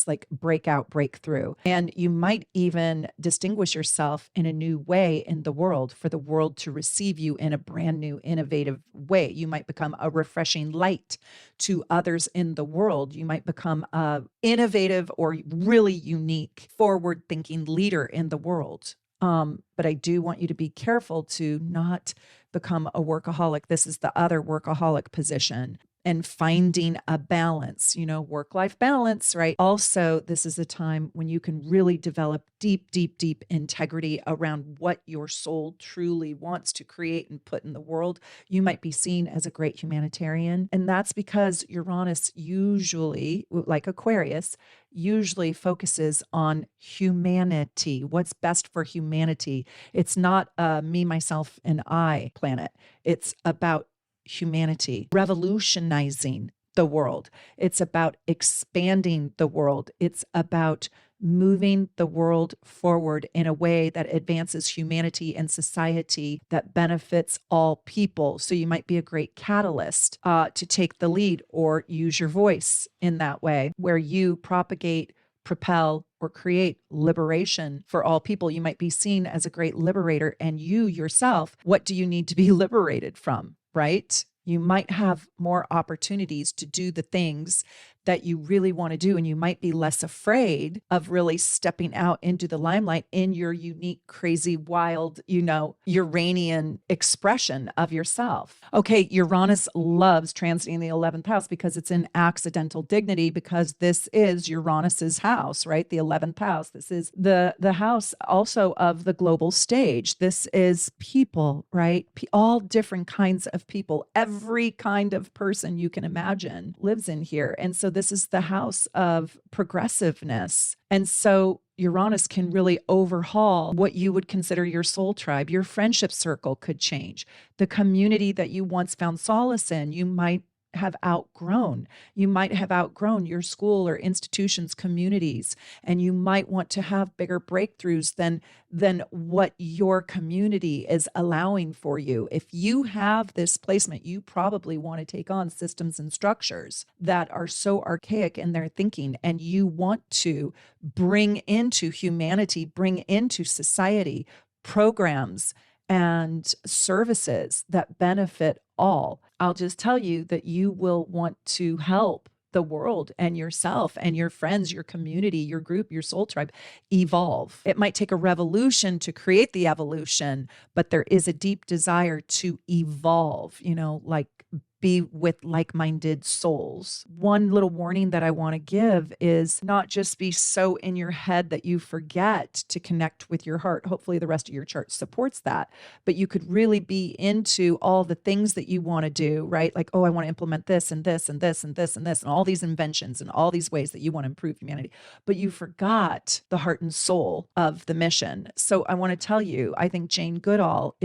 Speaker 1: like breakthrough. And you might even distinguish yourself in a new way in the world for the world to receive you in a brand new, innovative way. You might become a refreshing light to others in the world. You might become a innovative or really unique, forward-thinking leader in the world. But I do want you to be careful to not become a workaholic. This is the other workaholic position. and finding a balance, work-life balance, right? Also, this is a time when you can really develop deep, deep, deep integrity around what your soul truly wants to create and put in the world. You might be seen as a great humanitarian, and that's because Uranus usually, like Aquarius, usually focuses on humanity, what's best for humanity. It's not a me, myself, and I planet. It's about humanity, revolutionizing the world. It's about expanding the world. It's about moving the world forward in a way that advances humanity and society that benefits all people. So you might be a great catalyst to take the lead or use your voice in that way, where you propagate, propel, or create liberation for all people. You might be seen as a great liberator, and you yourself, what do you need to be liberated from, right? You might have more opportunities to do the things that you really want to do, and you might be less afraid of really stepping out into the limelight in your unique, crazy, wild, Uranian expression of yourself. Okay, Uranus loves transiting the 11th house because it's in accidental dignity, because this is Uranus's house, right? The 11th house. This is the house also of the global stage. This is people, right? All different kinds of people. Every kind of person you can imagine lives in here. And so this is the house of progressiveness. And so Uranus can really overhaul what you would consider your soul tribe. Your friendship circle could change. The community that you once found solace in, you might have outgrown. You might have outgrown your school or institution's communities, and you might want to have bigger breakthroughs than what your community is allowing for you. If you have this placement, you probably want to take on systems and structures that are so archaic in their thinking, and you want to bring into humanity, bring into society programs and services that benefit all. I'll just tell you that you will want to help the world and yourself and your friends, your community, your group, your soul tribe evolve. It might take a revolution to create the evolution, but there is a deep desire to evolve, like be with like-minded souls. One little warning that I want to give is not just be so in your head that you forget to connect with your heart. Hopefully the rest of your chart supports that, but you could really be into all the things that you want to do, right? Like, oh, I want to implement this and this and this and this and this and all these inventions and all these ways that you want to improve humanity, but you forgot the heart and soul of the mission. So I want to tell you, I think Jane Goodall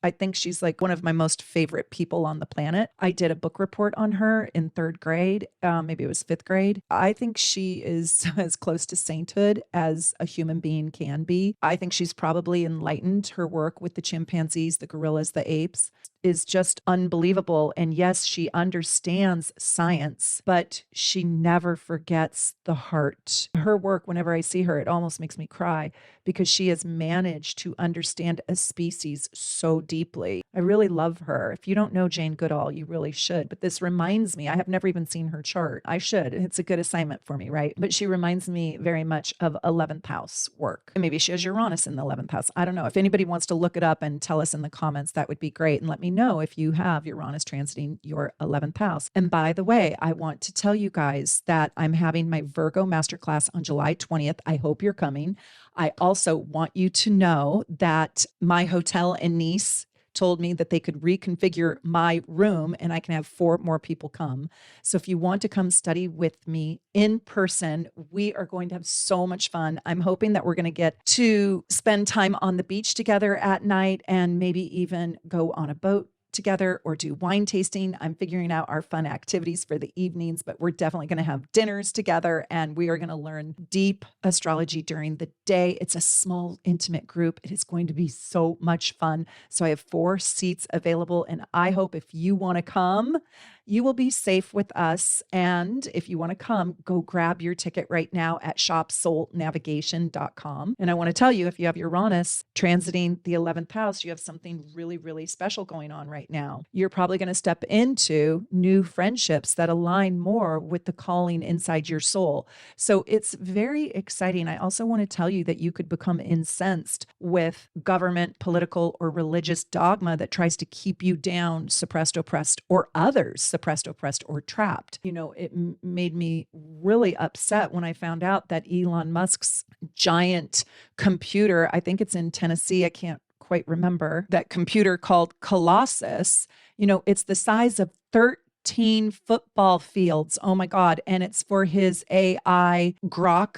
Speaker 1: I think she's like one of my most favorite people on the planet. I did a book report on her in 3rd grade. Maybe it was 5th grade. I think she is as close to sainthood as a human being can be. I think she's probably enlightened. Her work with the chimpanzees, the gorillas, the apes is just unbelievable. And yes, she understands science, but she never forgets the heart. Her work, whenever I see her, it almost makes me cry because she has managed to understand a species so deeply. I really love her. If you don't know Jane Goodall, you really should. But this reminds me, I have never even seen her chart. I should. It's a good assignment for me, right? But she reminds me very much of 11th house work. And maybe she has Uranus in the 11th house. I don't know. If anybody wants to look it up and tell us in the comments, that would be great. And let me know if you have Uranus transiting your 11th house. And by the way, I want to tell you guys that I'm having my Virgo masterclass on July 20th. I hope you're coming. I also want you to know that my hotel in Nice told me that they could reconfigure my room and I can have 4 more people come. So if you want to come study with me in person, we are going to have so much fun. I'm hoping that we're going to get to spend time on the beach together at night and maybe even go on a boat together or do wine tasting. I'm figuring out our fun activities for the evenings, but we're definitely going to have dinners together and we are going to learn deep astrology during the day. It's a small, intimate group. It is going to be so much fun. So I have 4 seats available and I hope if you want to come, you will be safe with us. And if you want to come, go grab your ticket right now at shopsoulnavigation.com. And I want to tell you, if you have Uranus transiting the 11th house, you have something really, really special going on right right now. You're probably going to step into new friendships that align more with the calling inside your soul. So it's very exciting. I also want to tell you that you could become incensed with government, political, or religious dogma that tries to keep you down, suppressed, oppressed, or others suppressed, oppressed, or trapped. It made me really upset when I found out that Elon Musk's giant computer, I think it's in Tennessee, I can't quite remember, that computer called Colossus, it's the size of 13 football fields. Oh my God. And it's for his AI grok,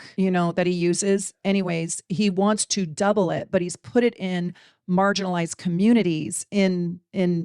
Speaker 1: that he uses. Anyways, he wants to double it, but he's put it in marginalized communities in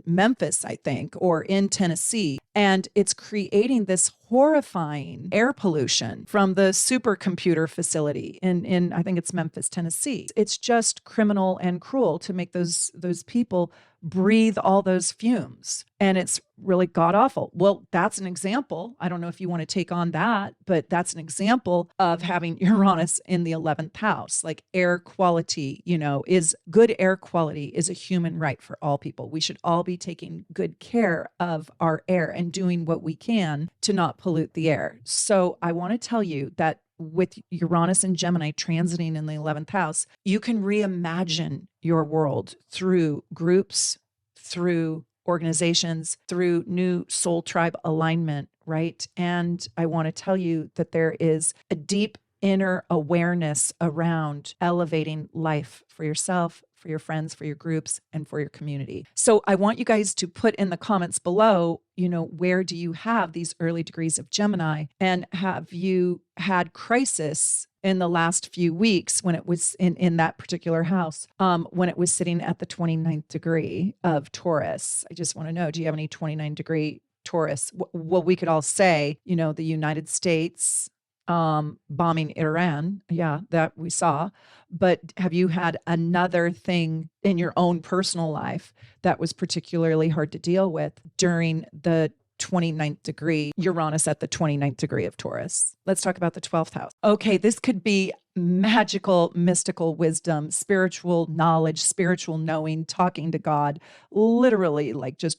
Speaker 1: Memphis, I think, or in Tennessee. And it's creating this horrifying air pollution from the supercomputer facility in I think it's Memphis, Tennessee. It's just criminal and cruel to make those people breathe all those fumes. And it's really god awful. Well, that's an example. I don't know if you want to take on that, but that's an example of having Uranus in the 11th house. Like air quality, is good air quality is a human right for all people. We should all be taking good care of our air and doing what we can to not pollute the air. So I want to tell you that with Uranus and Gemini transiting in the 11th house, you can reimagine your world through groups, through organizations, through new soul tribe alignment, right? And I want to tell you that there is a deep inner awareness around elevating life for yourself, for your friends, for your groups, and for your community. So I want you guys to put in the comments below, where do you have these early degrees of Gemini? And have you had crisis in the last few weeks when it was in that particular house, when it was sitting at the 29th degree of Taurus? I just want to know, do you have any 29-degree Taurus? Well, we could all say, the United States bombing Iran. Yeah, that we saw. But have you had another thing in your own personal life that was particularly hard to deal with during the 29th degree, Uranus at the 29th degree of Taurus? Let's talk about the 12th house. Okay, this could be magical, mystical wisdom, spiritual knowledge, spiritual knowing, talking to God, literally like just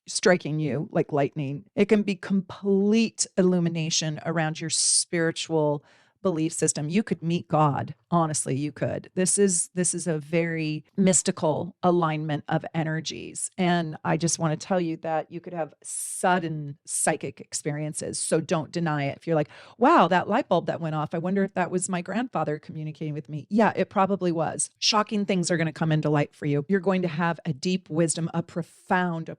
Speaker 1: striking you like lightning. It can be complete illumination around your spiritual belief system. You could meet God. Honestly, you could. This is a very mystical alignment of energies. And I just want to tell you that you could have sudden psychic experiences. So don't deny it. If you're like, wow, that light bulb that went off, I wonder if that was my grandfather communicating with me. Yeah, it probably was. Shocking things are going to come into light for you. You're going to have a deep wisdom, a profound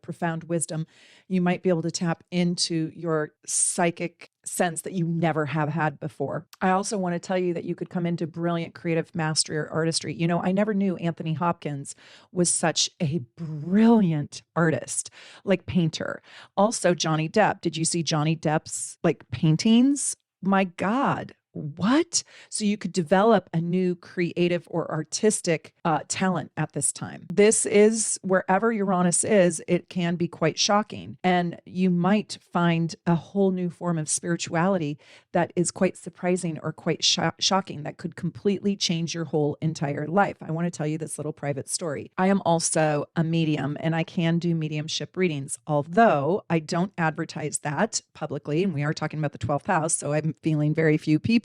Speaker 1: wisdom. You might be able to tap into your psychic sense that you never have had before. I also want to tell you that you could come into brilliant creative mastery or artistry. I never knew Anthony Hopkins was such a brilliant artist, like painter. Also, Johnny Depp. Did you see Johnny Depp's paintings? My God. What? So you could develop a new creative or artistic talent at this time. This is wherever Uranus is, it can be quite shocking. And you might find a whole new form of spirituality that is quite surprising or quite shocking that could completely change your whole entire life. I want to tell you this little private story. I am also a medium and I can do mediumship readings, although I don't advertise that publicly. And we are talking about the 12th house. So I'm feeling very few people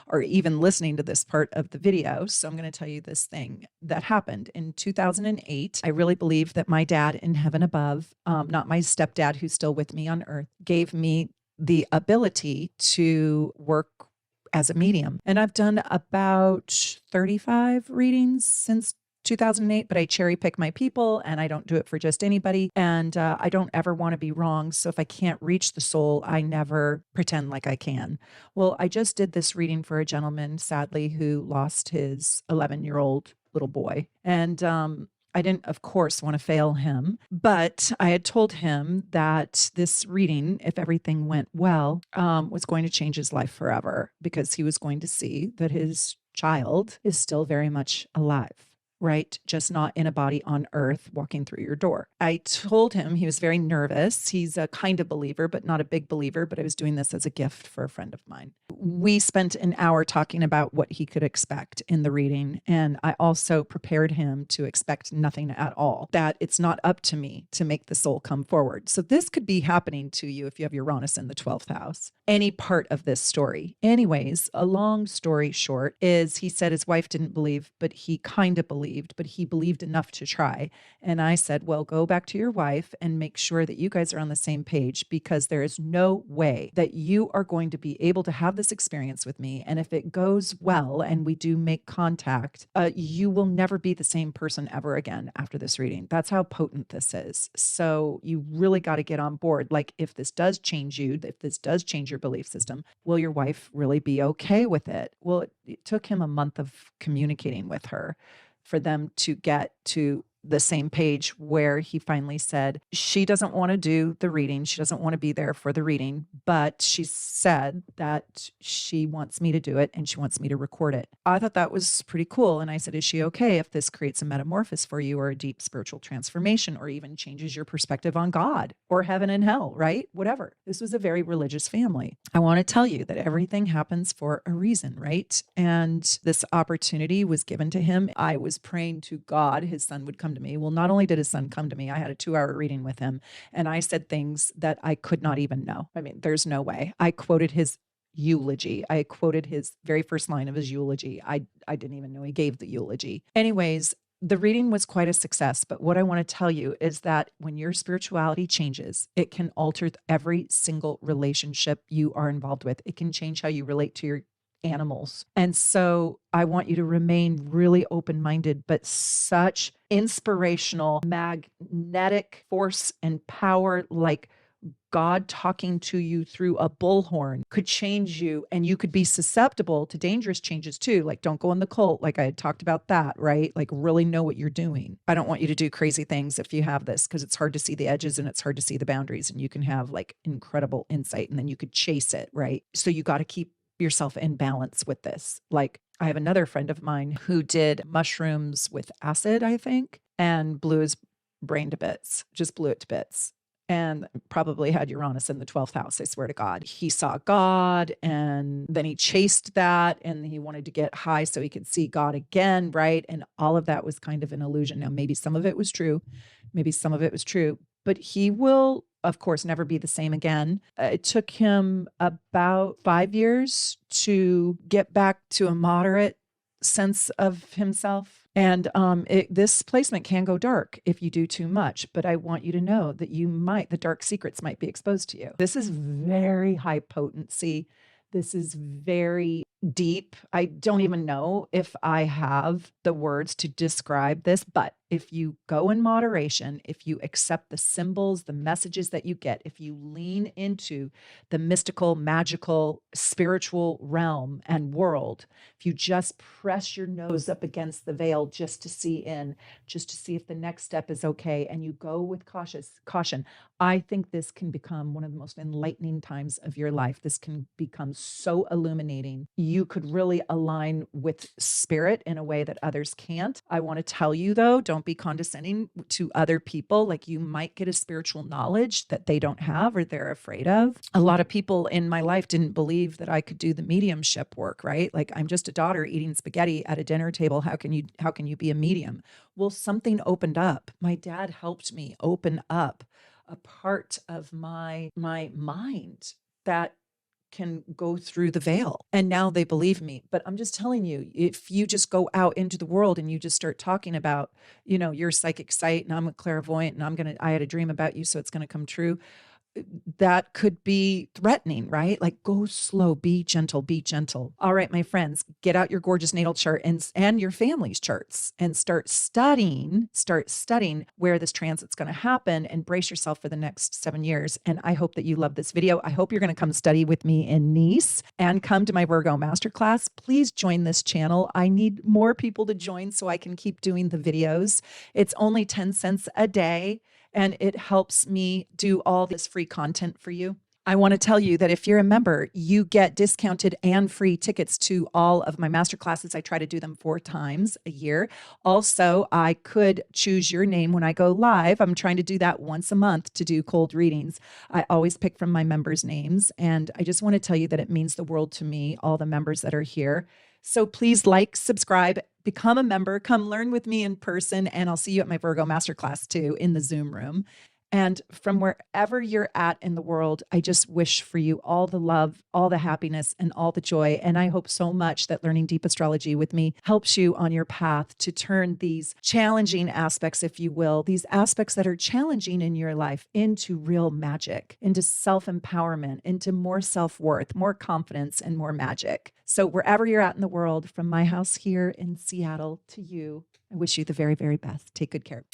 Speaker 1: are even listening to this part of the video. So I'm going to tell you this thing that happened in 2008. I really believe that my dad in heaven above, not my stepdad who's still with me on earth, gave me the ability to work as a medium. And I've done about 35 readings since 2008, but I cherry pick my people and I don't do it for just anybody. And I don't ever want to be wrong. So if I can't reach the soul, I never pretend like I can. Well, I just did this reading for a gentleman, sadly, who lost his 11-year-old little boy. And I didn't, of course, want to fail him, but I had told him that this reading, if everything went well, was going to change his life forever because he was going to see that his child is still very much alive. right? Just not in a body on earth walking through your door. I told him he was very nervous. He's a kind of believer, but not a big believer. But I was doing this as a gift for a friend of mine. We spent an hour talking about what he could expect in the reading. And I also prepared him to expect nothing at all, that it's not up to me to make the soul come forward. So this could be happening to you if you have Uranus in the 12th house, any part of this story. Anyways, a long story short is he said his wife didn't believe, but he kind of believed, but he believed enough to try. And I said, well, go back to your wife and make sure that you guys are on the same page, because there is no way that you are going to be able to have this experience with me. And if it goes well and we do make contact, you will never be the same person ever again after this reading. That's how potent this is. So you really got to get on board. Like, if this does change you, if this does change your belief system, will your wife really be okay with it? Well, it took him a month of communicating with her for them to get to the same page, where he finally said she doesn't want to do the reading. She doesn't want to be there for the reading, but she said that she wants me to do it and she wants me to record it. I thought that was pretty cool. And I said, is she okay if this creates a metamorphosis for you, or a deep spiritual transformation, or even changes your perspective on God or heaven and hell, right? Whatever. This was a very religious family. I want to tell you that everything happens for a reason, right? And this opportunity was given to him. I was praying to God his son would come to me. Well, not only did his son come to me, I had a 2-hour reading with him, and I said things that I could not even know. I mean, there's no way. I quoted his eulogy. I quoted his very first line of his eulogy. I didn't even know he gave the eulogy. Anyways, the reading was quite a success. But what I want to tell you is that when your spirituality changes, it can alter every single relationship you are involved with. It can change how you relate to your animals. And so I want you to remain really open-minded, but such inspirational, magnetic force and power, like God talking to you through a bullhorn, could change you, and you could be susceptible to dangerous changes too. Like, don't go in the cult. Like I had talked about that, right? Like, really know what you're doing. I don't want you to do crazy things if you have this, because it's hard to see the edges and it's hard to see the boundaries, and you can have like incredible insight and then you could chase it, right? So you got to keep yourself in balance with this. Like, I have another friend of mine who did mushrooms with acid, I think, and blew his brain to bits, just blew it to bits. And probably had Uranus in the 12th house. I swear to God. He saw God, and then he chased that, and he wanted to get high so he could see God again, right? And all of that was kind of an illusion. Now, maybe some of it was true. Maybe some of it was true, but he will, of course, never be the same again. It took him about 5 years to get back to a moderate sense of himself. And this placement can go dark if you do too much, but I want you to know that the dark secrets might be exposed to you. This is very high potency. This is very deep. I don't even know if I have the words to describe this, but if you go in moderation, if you accept the symbols, the messages that you get, if you lean into the mystical, magical, spiritual realm and world, if you just press your nose up against the veil just to see in, just to see if the next step is okay, and you go with caution, I think this can become one of the most enlightening times of your life. This can become so illuminating. You could really align with spirit in a way that others can't. I want to tell you, though, don't be condescending to other people. Like, you might get a spiritual knowledge that they don't have or they're afraid of. A lot of people in my life didn't believe that I could do the mediumship work, right? Like, I'm just a daughter eating spaghetti at a dinner table. How can you be a medium? Well, something opened up. My dad helped me open up a part of my mind that can go through the veil. And now they believe me. But I'm just telling you, if you just go out into the world and you just start talking about, you're a psychic sight and I'm a clairvoyant and I had a dream about you, so it's going to come true, that could be threatening, right? Like, go slow, be gentle, be gentle. All right, my friends, get out your gorgeous natal chart and your family's charts and start studying where this transit's going to happen, and brace yourself for the next 7 years. And I hope that you love this video. I hope you're going to come study with me in Nice and come to my Virgo Masterclass. Please join this channel. I need more people to join so I can keep doing the videos. It's only 10 cents a day. And it helps me do all this free content for you. I want to tell you that if you're a member, you get discounted and free tickets to all of my masterclasses. I try to do them 4 times a year. Also, I could choose your name when I go live. I'm trying to do that once a month to do cold readings. I always pick from my members' names. And I just want to tell you that it means the world to me, all the members that are here. So please like, subscribe, become a member, come learn with me in person, and I'll see you at my Virgo masterclass too in the Zoom room. And from wherever you're at in the world, I just wish for you all the love, all the happiness, and all the joy. And I hope so much that learning deep astrology with me helps you on your path to turn these challenging aspects, if you will, these aspects that are challenging in your life into real magic, into self-empowerment, into more self-worth, more confidence, and more magic. So wherever you're at in the world, from my house here in Seattle to you, I wish you the very, very best. Take good care.